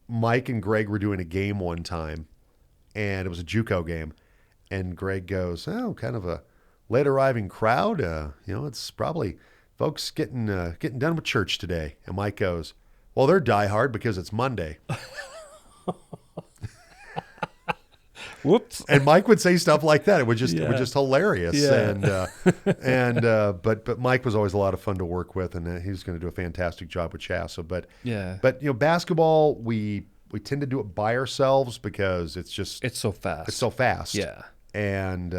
Mike and Greg were doing a game one time, and it was a JUCO game. And Greg goes, kind of a late arriving crowd. It's probably folks getting done with church today. And Mike goes, well, they're diehard because it's Monday. Whoops. And Mike would say stuff like that. It was just hilarious. Yeah. But Mike was always a lot of fun to work with, and he's going to do a fantastic job with CHASA. But basketball, we tend to do it by ourselves because it's so fast. It's so fast. Yeah. And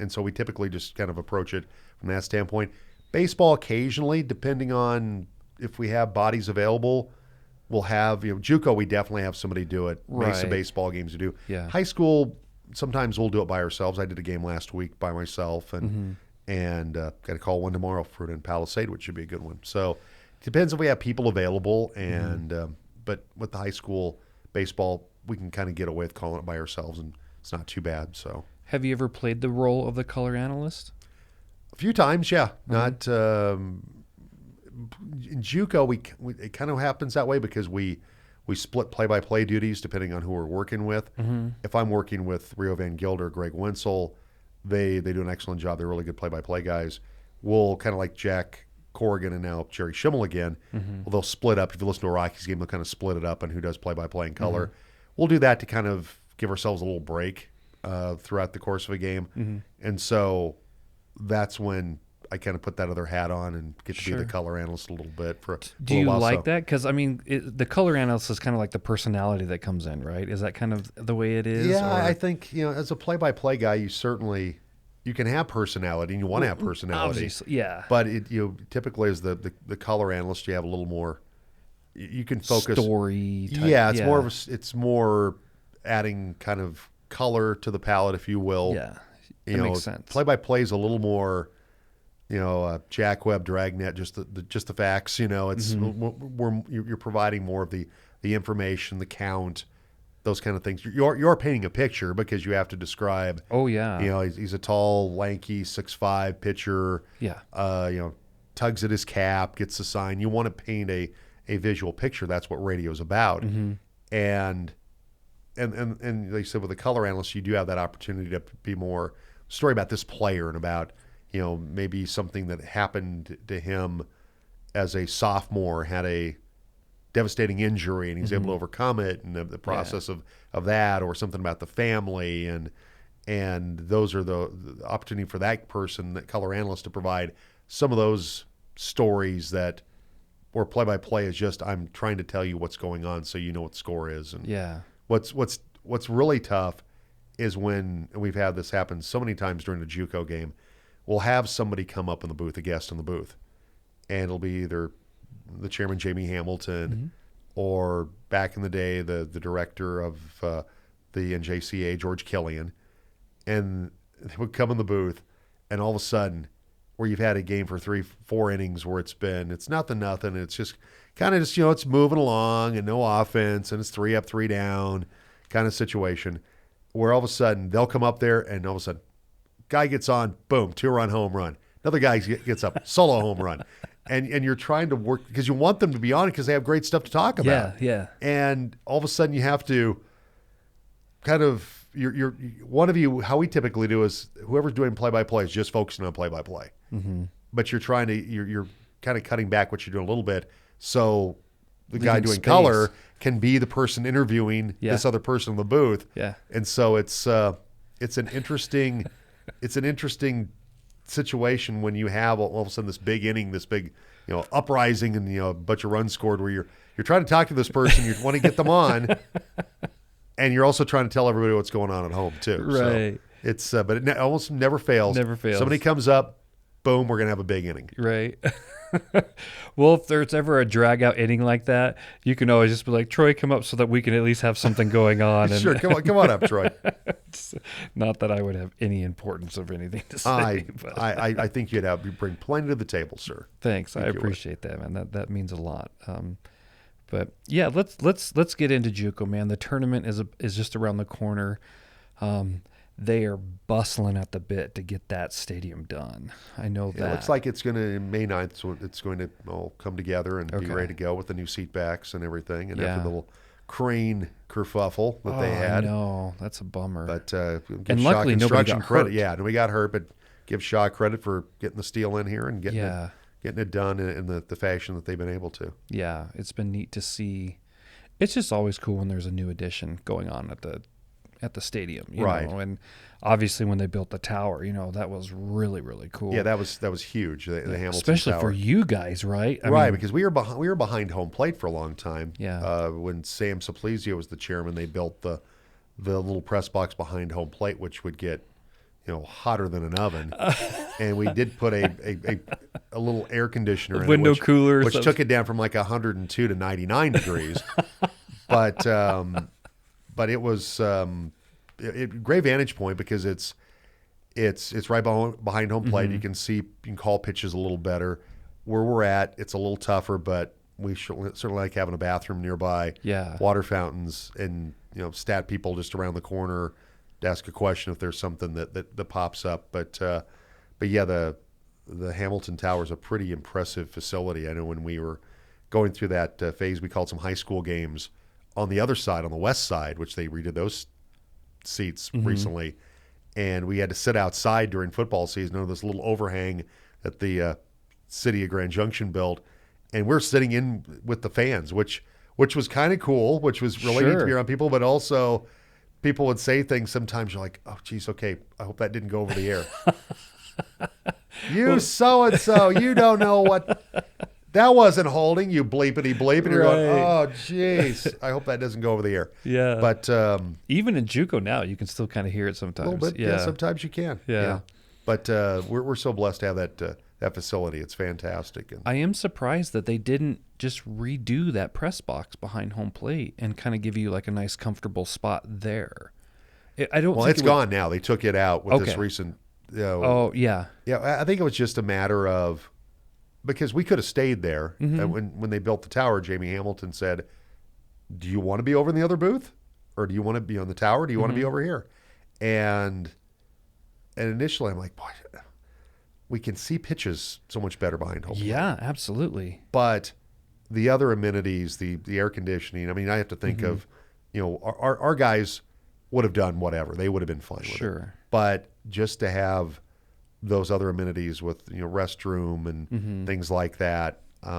so we typically just kind of approach it from that standpoint. Baseball occasionally, depending on if we have bodies available. We'll have, JUCO, we definitely have somebody do it. Right. Mesa baseball games to do. Yeah. High school, sometimes we'll do it by ourselves. I did a game last week by myself, and got to call one tomorrow for it in Palisade, which should be a good one. So it depends if we have people available, and but with the high school baseball, we can kind of get away with calling it by ourselves, and it's not too bad. So, have you ever played the role of the color analyst? A few times, yeah. Not in JUCO, it kind of happens that way because we split play-by-play duties depending on who we're working with. If I'm working with Rio Van Gilder or Greg Wenzel, they do an excellent job. They're really good play-by-play guys. We'll kind of like Jack Corrigan and now Jerry Schimmel again. Well, they'll split up. If you listen to a Rockies game, they'll kind of split it up on who does play-by-play in color. We'll do that to kind of give ourselves a little break throughout the course of a game. And so that's when I kind of put that other hat on and get to be the color analyst a little bit for a Do you while, like that? Because, I mean, the color analyst is kind of like the personality that comes in, right? Is that kind of the way it is? Yeah, I think, as a play-by-play guy, you can have personality and you want to have personality. Obviously, yeah. But typically as the color analyst, you have a little more, you can focus. Story type. Yeah, it's more adding kind of color to the palette, if you will. Yeah. That makes sense. Play-by-play is a little more, Jack Webb, Dragnet, just the facts. It's you're providing more of the information, the count, those kind of things. You're painting a picture because you have to describe. Oh yeah. He's a tall, lanky, 6'5" pitcher. Yeah. Tugs at his cap, gets the sign. You want to paint a visual picture. That's what radio's about. Mm-hmm. And like you said, with a color analyst, you do have that opportunity to be more story about this player and about, maybe something that happened to him as a sophomore, had a devastating injury and he's able to overcome it, and the process of that, or something about the family. And those are the opportunity for that person, that color analyst, to provide some of those stories that, or play-by-play is just, I'm trying to tell you what's going on so you know what the score is. And what's really tough is when, and we've had this happen so many times during the JUCO game, we'll have somebody come up in the booth, a guest in the booth, and it'll be either the chairman, Jamie Hamilton, or back in the day, the director of the NJCA, George Killian, and they would come in the booth, and all of a sudden, where you've had a game for 3-4 innings where it's nothing, it's just kind of it's moving along and no offense, and it's 3 up, 3 down kind of situation, where all of a sudden they'll come up there and all of a sudden guy gets on, boom, 2-run home run. Another guy gets up, solo home run. And you're trying to work because you want them to be on it because they have great stuff to talk about. Yeah. And all of a sudden you have to kind of, you're one of you, how we typically do is whoever's doing play-by-play is just focusing on play-by-play. Mm-hmm. But you're trying to, you're kind of cutting back what you're doing a little bit. So the guy doing color can be the person interviewing this other person in the booth. Yeah. And so it's an interesting situation when you have all of a sudden this big inning, this big, uprising, and a bunch of runs scored, where you're trying to talk to this person, you want to get them on, and you're also trying to tell everybody what's going on at home too. Right. So it's but it almost never fails. Never fails. Somebody comes up, boom, we're gonna have a big inning. Right. Well, if there's ever a drag out inning like that, you can always just be like, Troy, come up so that we can at least have something going on. And Sure, come on up, Troy. Not that I would have any importance of anything to say. I think you bring plenty to the table, sir. Thanks. I appreciate that, man. That means a lot. But yeah, let's get into JUCO, man. The tournament is just around the corner. They are bustling at the bit to get that stadium done. I know that. It looks like it's going to, May 9th, so it's going to all come together and be ready to go with the new seat backs and everything. And after the little crane kerfuffle that they had. No, that's a bummer. But and luckily nobody got credit. hurt. Yeah, nobody got hurt, but give Shaw credit for getting the steel in here and getting it done in the fashion that they've been able to. Yeah, it's been neat to see. It's just always cool when there's a new addition going on at the stadium, you know, and obviously when they built the tower, that was really, really cool. Yeah, that was huge. The Hamilton especially Tower. For you guys, right? I mean, because we were behind home plate for a long time. Yeah. When Sam Simplizio was the chairman, they built the little press box behind home plate, which would get hotter than an oven. And we did put a little air conditioner in window it, cooler, which took it down from like 102 to 99 degrees. But it was great vantage point because it's right behind home plate. You can call pitches a little better. Where we're at, it's a little tougher, but we certainly like having a bathroom nearby. Yeah, water fountains, and stat people just around the corner to ask a question if there's something that pops up. But yeah, the Hamilton Tower is a pretty impressive facility. I know when we were going through that phase, we called some high school games on the other side, on the west side, which they redid those seats recently, and we had to sit outside during football season under this little overhang that the city of Grand Junction built, and we're sitting in with the fans, which was kind of cool, which was really neat to be around people, but also people would say things sometimes you're like, oh geez, okay, I hope that didn't go over the air. You so-and-so, you don't know what that wasn't holding, you bleepity bleep, and you're going, oh, jeez. I hope that doesn't go over the air. Yeah. But even in JUCO now, you can still kind of hear it sometimes. A little bit, yeah. Sometimes you can. Yeah. But we're so blessed to have that facility. It's fantastic. And I am surprised that they didn't just redo that press box behind home plate and kind of give you like a nice, comfortable spot there. I don't. Well, think it's gone now. They took it out with this recent. Oh yeah. Yeah, I think it was just a matter of because we could have stayed there. When they built the tower, Jamie Hamilton said, "Do you want to be over in the other booth, or do you want to be on the tower? Do you want to be over here?" And initially, I'm like, "Boy, we can see pitches so much better behind home plate." Yeah, absolutely. But the other amenities, the air conditioning. I mean, I have to think of, our guys would have done whatever. They would have been fine with it. Sure. But just to have those other amenities with, restroom and things like that, like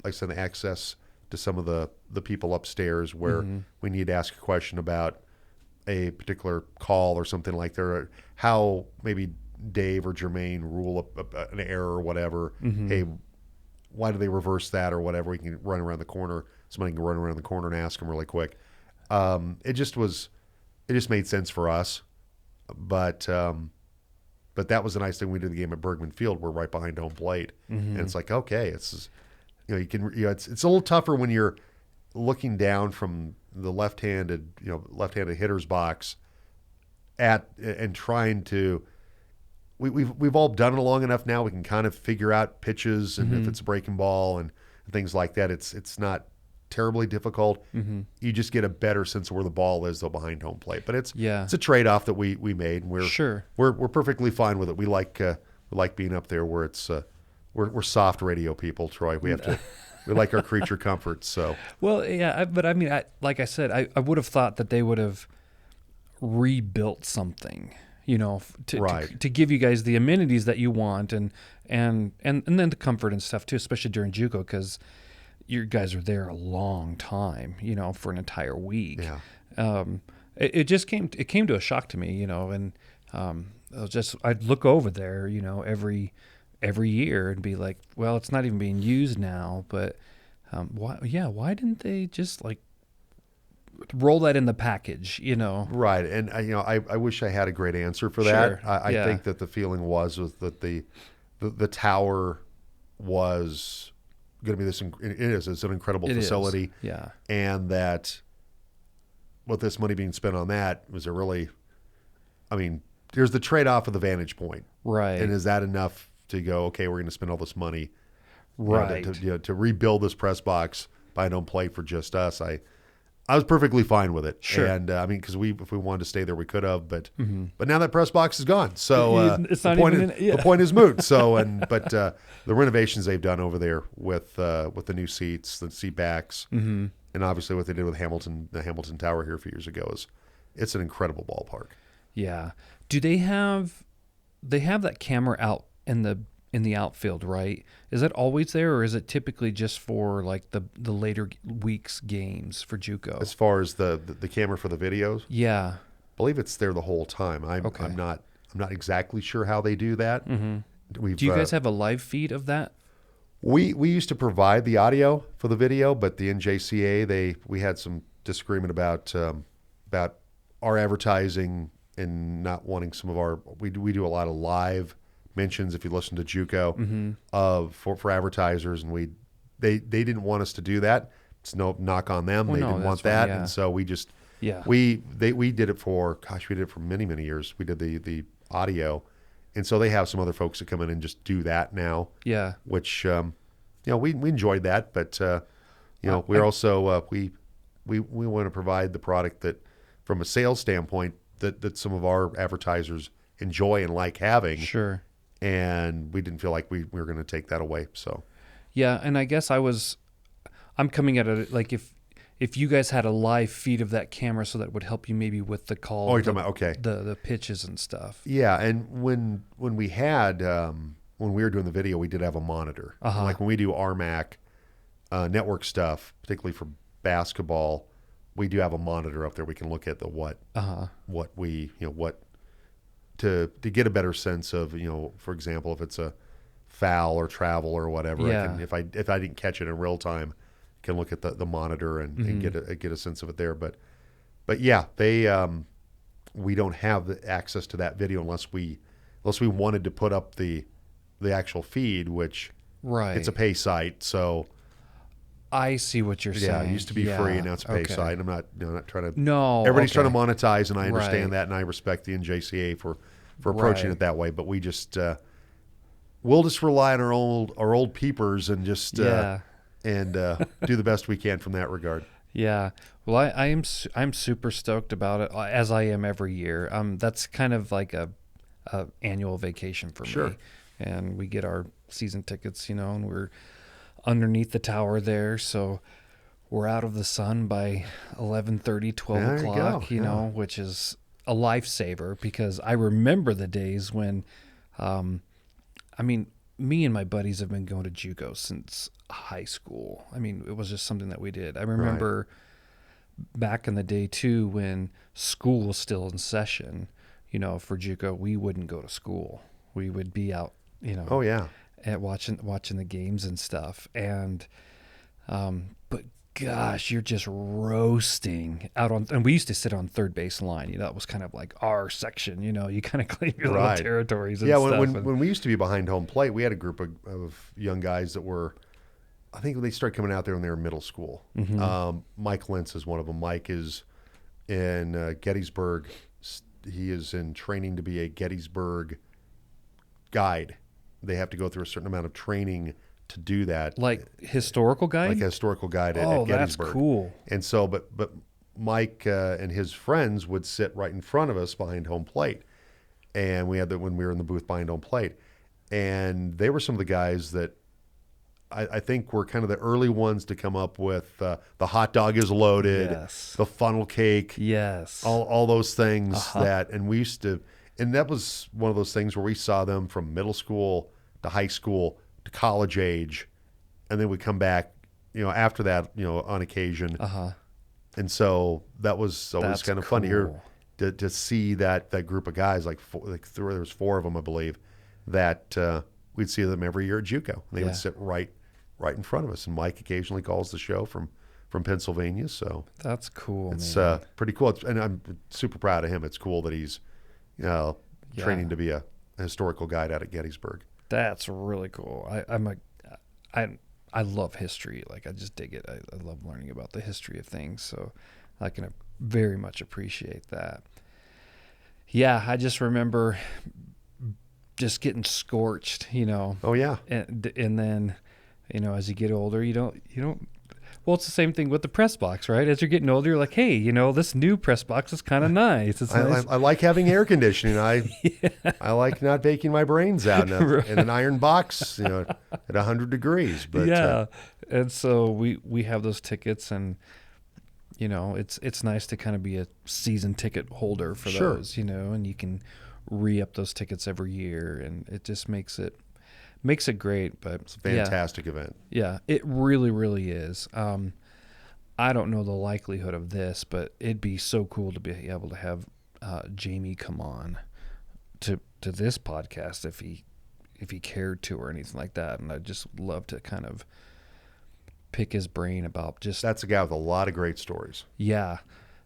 I said, access to some of the people upstairs where we need to ask a question about a particular call or something like that, or how maybe Dave or Jermaine rule an error or whatever. Hey, why do they reverse that or whatever? We can run around the corner. Somebody can run around the corner and ask them really quick. It just made sense for us. But that was the nice thing. We did the game at Bergman Field. We're right behind home plate, and it's like, okay, it's it's a little tougher when you're looking down from the left-handed hitter's box and trying to. We've all done it long enough now. We can kind of figure out pitches and if it's a breaking ball and things like that. It's not terribly difficult. You just get a better sense of where the ball is though behind home plate. But it's a trade-off that we made. And we're perfectly fine with it. We like being up there where it's we're soft radio people, Troy. We like our creature comforts. So well, yeah, but I mean, like I said, I would have thought that they would have rebuilt something. To give you guys the amenities that you want and then the comfort and stuff too, especially during JUCO, because you guys are there a long time, for an entire week. Yeah. It came to a shock to me, and I'd look over there, every year and be like, well, it's not even being used now, but why didn't they just like roll that in the package, Right. And I wish I had a great answer for that. I think that the feeling was that the tower was going to be it's an incredible facility. Yeah. And that with this money being spent on that, was it really, I mean, there's the trade-off of the vantage point. Right. And is that enough to go, okay, we're going to spend all this money right to rebuild this press box by no play for just us? I was perfectly fine with it. Sure. And I mean, because if we wanted to stay there, we could have, but now that press box is gone. So it's not the point is moot. So, but the renovations they've done over there with the new seats, the seat backs, and obviously what they did with the Hamilton Tower here a few years ago it's an incredible ballpark. Yeah. Do they have that camera out in the outfield, right? Is that always there, or is it typically just for like the later weeks games for JUCO? As far as the camera for the videos, yeah, I believe it's there the whole time. I'm not exactly sure how they do that. Do you guys have a live feed of that? We used to provide the audio for the video, but the NJCA we had some disagreement about our advertising and not wanting some of our. We do a lot of live mentions, if you listen to JUCO, for advertisers, and they didn't want us to do that. It's no knock on them. They didn't want that, and so we just we did it for many years. We did the audio, and so they have some other folks that come in and just do that now. Yeah, which we enjoyed that, but we're also we want to provide the product that from a sales standpoint that some of our advertisers enjoy and like having. Sure. And we didn't feel like we were going to take that away. So, yeah, and I guess I'm coming at it like if you guys had a live feed of that camera, so that would help you maybe with the call. Oh, you're talking about okay, the pitches and stuff. Yeah, and when we had when we were doing the video, we did have a monitor. Like when we do RMAC network stuff, particularly for basketball, we do have a monitor up there. We can look at the what we to get a better sense of, for example, if it's a foul or travel or whatever. Yeah. If I didn't catch it in real time, I can look at the monitor and get a sense of it there. But yeah, we don't have the access to that video unless we wanted to put up the actual feed, which it's a pay site. So I see what you're saying. Yeah, it used to be free, and now it's a pay site. I'm not trying to. No, everybody's trying to monetize, and I understand that, and I respect the NJCA for approaching it that way. But we just we'll just rely on our old peepers and just do the best we can from that regard. Yeah. Well, I'm super stoked about it, as I am every year. That's kind of like a annual vacation for me. And we get our season tickets, and we're underneath the tower there, so we're out of the sun by 11:30, 12 o'clock, you know, which is a lifesaver, because I remember the days when, me and my buddies have been going to JUCO since high school. It was just something that we did. I remember back in the day too, when school was still in session, for JUCO, we wouldn't go to school. We would be out, at watching the games and stuff. And, but gosh, you're just roasting out on, and we used to sit on third base line. That was kind of like our section, you kind of claim your little territories and stuff. When we used to be behind home plate, we had a group of young guys that were, I think they started coming out there when they were in middle school. Mm-hmm. Mike Lentz is one of them. Mike is in Gettysburg. He is in training to be a Gettysburg guide. They have to go through a certain amount of training to do that. Like historical guide? Like a historical guide at Gettysburg. Oh, that's cool. And so, but Mike and his friends would sit right in front of us behind home plate. And we had that when we were in the booth behind home plate. And they were some of the guys that I think were kind of the early ones to come up with the hot dog is loaded, the funnel cake, all those things and we used to, and that was one of those things where we saw them from middle school to high school to college age, and then we come back, after that, on occasion, and so that was always kind of fun to hear, to see that group of guys, there was 4 of them, I believe, that we'd see them every year at JUCO. And they would sit right in front of us. And Mike occasionally calls the show from Pennsylvania. So that's cool. It's pretty cool. And I'm super proud of him. It's cool that he's training to be a historical guide out at Gettysburg. That's really cool. I love history. Like, I just dig it. I love learning about the history of things. So I can very much appreciate that. Yeah, I just remember just getting scorched, Oh yeah. And then, as you get older, you don't, well, it's the same thing with the press box, right? As you're getting older, you're like, hey, this new press box is kind of nice. It's nice. I like having air conditioning. I like not baking my brains out in an iron box, at 100 degrees. But and so we have those tickets, and it's nice to kind of be a season ticket holder for those, and you can re-up those tickets every year, and it just makes it great. But it's a fantastic event. Yeah, it really, really is. I don't know the likelihood of this, but it'd be so cool to be able to have Jamie come on to this podcast if he cared to, or anything like that. And I'd just love to kind of pick his brain about just... That's a guy with a lot of great stories. Yeah.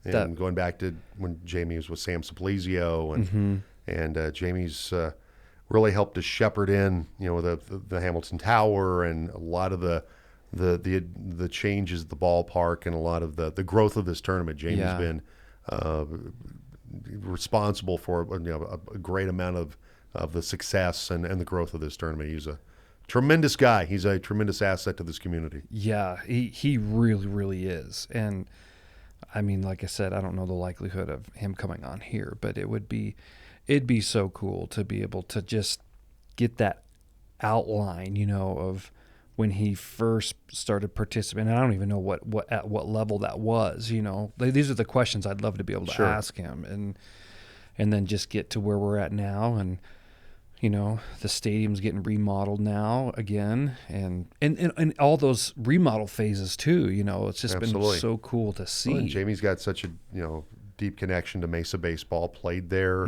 And going back to when Jamie was with Sam Simplizio, and Jamie's really helped to shepherd in, the Hamilton Tower, and a lot of the changes at the ballpark, and a lot of the growth of this tournament. Jamie's been responsible for a great amount of the success and the growth of this tournament. He's a tremendous guy. He's a tremendous asset to this community. Yeah, he really, really is. And like I said, I don't know the likelihood of him coming on here, but it'd be so cool to be able to just get that outline, of when he first started participating. I don't even know at what level that was, These are the questions I'd love to be able to ask him, and then just get to where we're at now. And, the stadium's getting remodeled now again, and all those remodel phases too, it's just been so cool to see. Well, Jamie's got such a, deep connection to Mesa baseball, played there,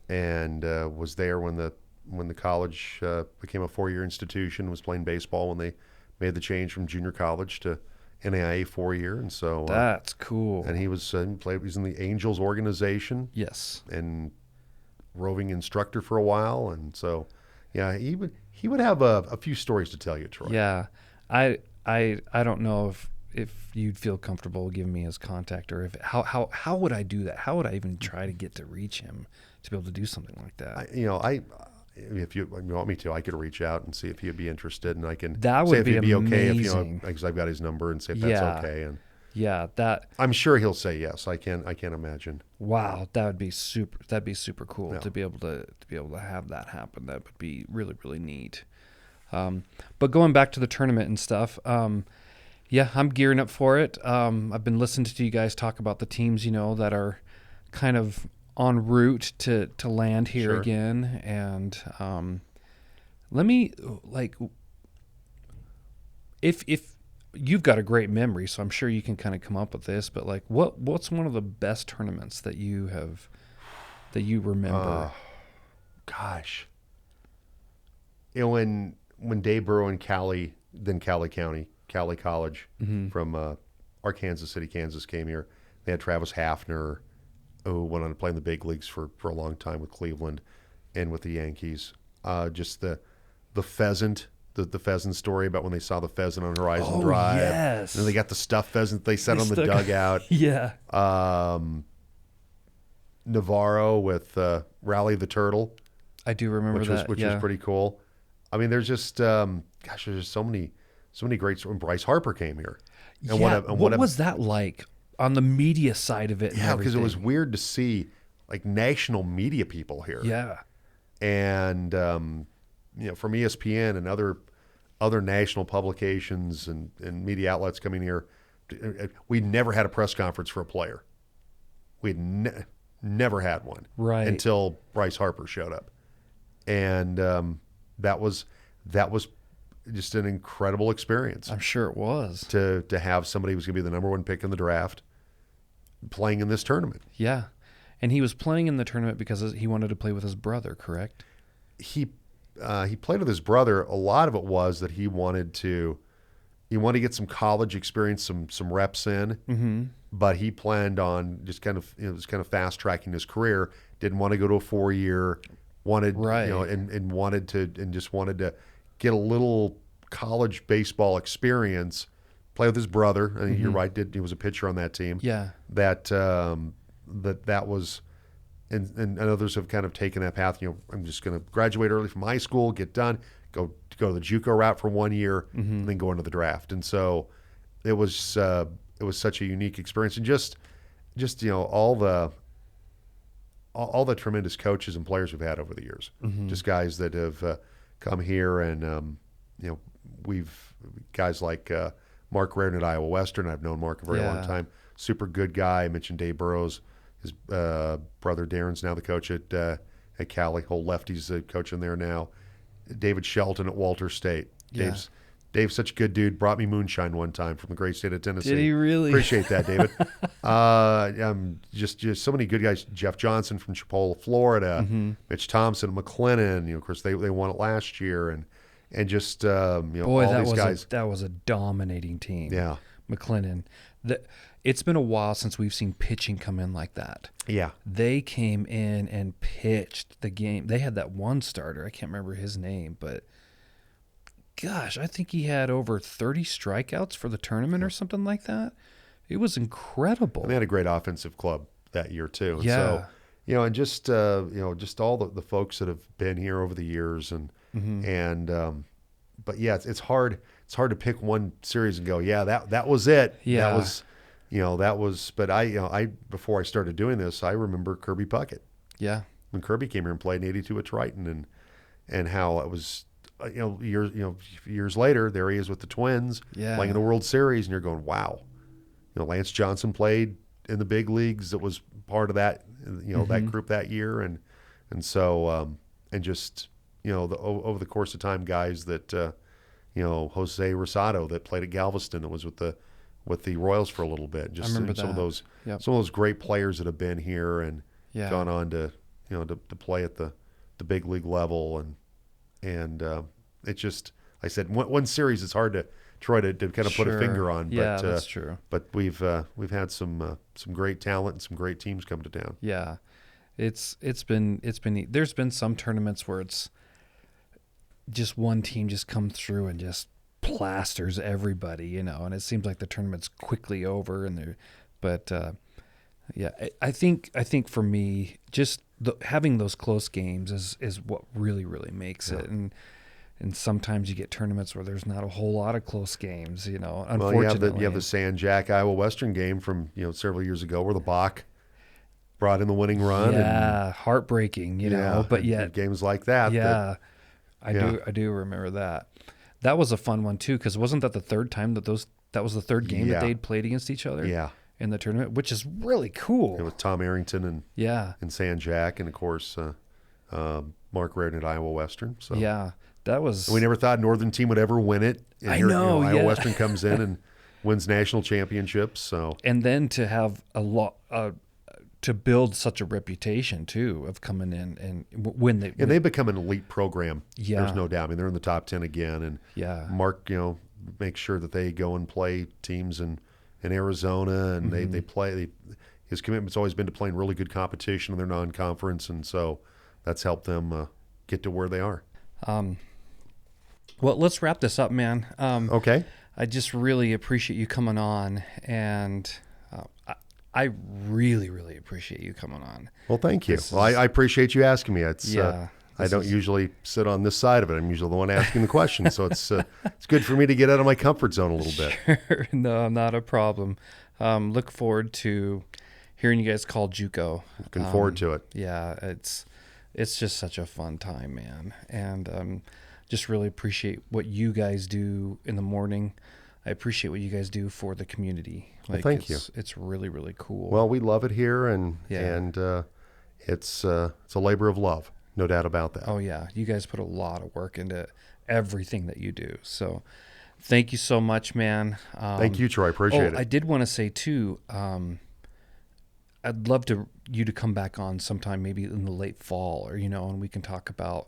and was there when the college became a 4-year institution, was playing baseball when they made the change from junior college to NAIA 4-year. And so that's cool. And he was in the Angels organization. Yes. And roving instructor for a while. And so, he would have a few stories to tell you, Troy. Yeah. I don't know if you'd feel comfortable giving me his contact, or if how would I do that? How would I even try to get to reach him to be able to do something like that? If you want me to, I could reach out and see if he'd be interested, and I can that say would if he'd be okay amazing. because I've got his number, and say if that's okay. And that I'm sure he'll say yes. I can't imagine. Wow, that'd be super cool to be able to have that happen. That would be really, really neat. But going back to the tournament and stuff, I'm gearing up for it. I've been listening to you guys talk about the teams, that are kind of en route to land here again. And let me, if you've got a great memory, so I'm sure you can kind of come up with this, but what's one of the best tournaments that you remember? Gosh. When Dave Burrow and Cali County, Cali College from Kansas City, Kansas came here. They had Travis Hafner, who went on to play in the big leagues for a long time with Cleveland and with the Yankees. Just the pheasant, the pheasant story about when they saw the pheasant on Horizon Drive. Yes. And then they got the stuffed pheasant they set on the dugout. Yeah. Navarro with Rally the Turtle. I do remember which that. Which was pretty cool. I mean, there's just there's just so many great stories. Bryce Harper came here. And what was that like on the media side of it? Yeah, because it was weird to see national media people here. Yeah. And from ESPN and other national publications and media outlets coming here, we never had a press conference for a player. We'd never had one until Bryce Harper showed up, and that was just an incredible experience. I'm sure it was to have somebody who was going to be the number one pick in the draft playing in this tournament. Yeah, and he was playing in the tournament because he wanted to play with his brother, correct? He played with his brother. A lot of it was that he wanted to get some college experience, some reps in, but he planned on just kind of fast tracking his career. Didn't want to go to a 4-year. Wanted just wanted to get a little college baseball experience. Play with his brother. I think you're right. He was a pitcher on that team. Yeah. That was. And others have kind of taken that path. I'm just going to graduate early from high school, get done, go to the JUCO route for 1 year, and then go into the draft. And so it was such a unique experience, and just all the tremendous coaches and players we've had over the years, just guys that have come here, and we've guys like Mark Reardon at Iowa Western. I've known Mark a very long time. Super good guy. I mentioned Dave Burrows. His brother Darren's now the coach at Cali. Whole lefty's the coach in there now. David Shelton at Walter State. Yeah. Dave's such a good dude. Brought me moonshine one time from the great state of Tennessee. Did he really? Appreciate that, David. Just so many good guys. Jeff Johnson from Chipola, Florida. Mitch Thompson, McLennan. Of course, they won it last year, and just Boy, all these guys. That was a dominating team. Yeah, McLennan. It's been a while since we've seen pitching come in like that. Yeah. They came in and pitched the game. They had that one starter. I can't remember his name, but gosh, I think he had over 30 strikeouts for the tournament or something like that. It was incredible. And they had a great offensive club that year too. And yeah. So, and just all the folks that have been here over the years but yeah, it's hard to pick one series and go, yeah, that was it. Yeah. That was, but I before I started doing this, I remember Kirby Puckett. Yeah. When Kirby came here and played in '82 at Triton, and how it was, years later, there he is with the Twins playing in the World Series, and you're going, wow. Lance Johnson played in the big leagues. That was part of that, that group that year, and so just over the course of time, guys that Jose Rosado that played at Galveston, that was with the Royals for a little bit. Just I remember some of those great players that have been here and gone on to to play at the big league level, and it's just, I said one series it's hard to try to kind of put a finger on. Yeah, that's true. But we've had some great talent and some great teams come to town. Yeah, it's been neat. There's been some tournaments where it's just one team just come through and just plasters everybody, and it seems like the tournament's quickly over, yeah, I think for me, just having those close games is what really, really makes it. And sometimes you get tournaments where there's not a whole lot of close games, unfortunately. Well, you have the San Jack Iowa Western game from, several years ago where the Bach brought in the winning run. Yeah, heartbreaking, but yet games like that. Yeah, I do remember that. That was a fun one too, because wasn't that the third time that was the third game that they'd played against each other? Yeah. In the tournament, which is really cool. It was Tom Arrington and San Jack, and of course Mark Reardon at Iowa Western. So that was. We never thought Northern team would ever win it. And Iowa Western comes in and wins national championships. So and then to have to build such a reputation too of coming in and when they become an elite program. Yeah, there's no doubt. I mean, they're in the top 10 again, and Mark makes sure that they go and play teams in Arizona, and they play. His commitment's always been to playing really good competition in their non-conference, and so that's helped them get to where they are. Well, let's wrap this up, man. Okay. I just really appreciate you coming on, and I really, really appreciate you coming on. Well, thank you. I appreciate you asking me. It's I don't usually sit on this side of it. I'm usually the one asking the question, so it's good for me to get out of my comfort zone a little bit. Sure. No, not a problem. Look forward to hearing you guys call JUCO. Looking forward to it. Yeah, it's just such a fun time, man, and just really appreciate what you guys do in the morning. I appreciate what you guys do for the community. Well, thank you. It's really, really cool. Well, we love it here, and it's a labor of love. No doubt about that. Oh, yeah. You guys put a lot of work into everything that you do. So thank you so much, man. Thank you, Troy. Appreciate it. I did want to say, too, I'd love you to come back on sometime, maybe in the late fall, or, and we can talk about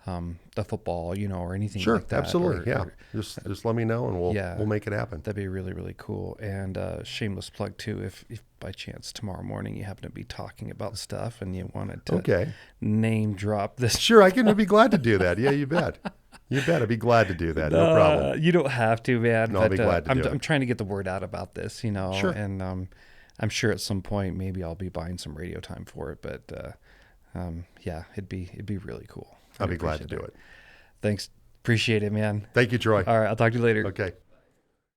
the football, or anything like that. Sure, absolutely. Just let me know, and we'll make it happen. That'd be really, really cool. And shameless plug, too, if by chance tomorrow morning you happen to be talking about stuff and you wanted to name drop this. Sure, I can be glad to do that. Yeah, you bet. You bet. I'd be glad to do that. No problem. You don't have to, man. No, I'll be glad to do it. I'm trying to get the word out about this, Sure. And I'm sure at some point maybe I'll be buying some radio time for it. But it'd be really cool. I'll be glad to do it. Thanks. Appreciate it, man. Thank you, Troy. All right. I'll talk to you later. Okay.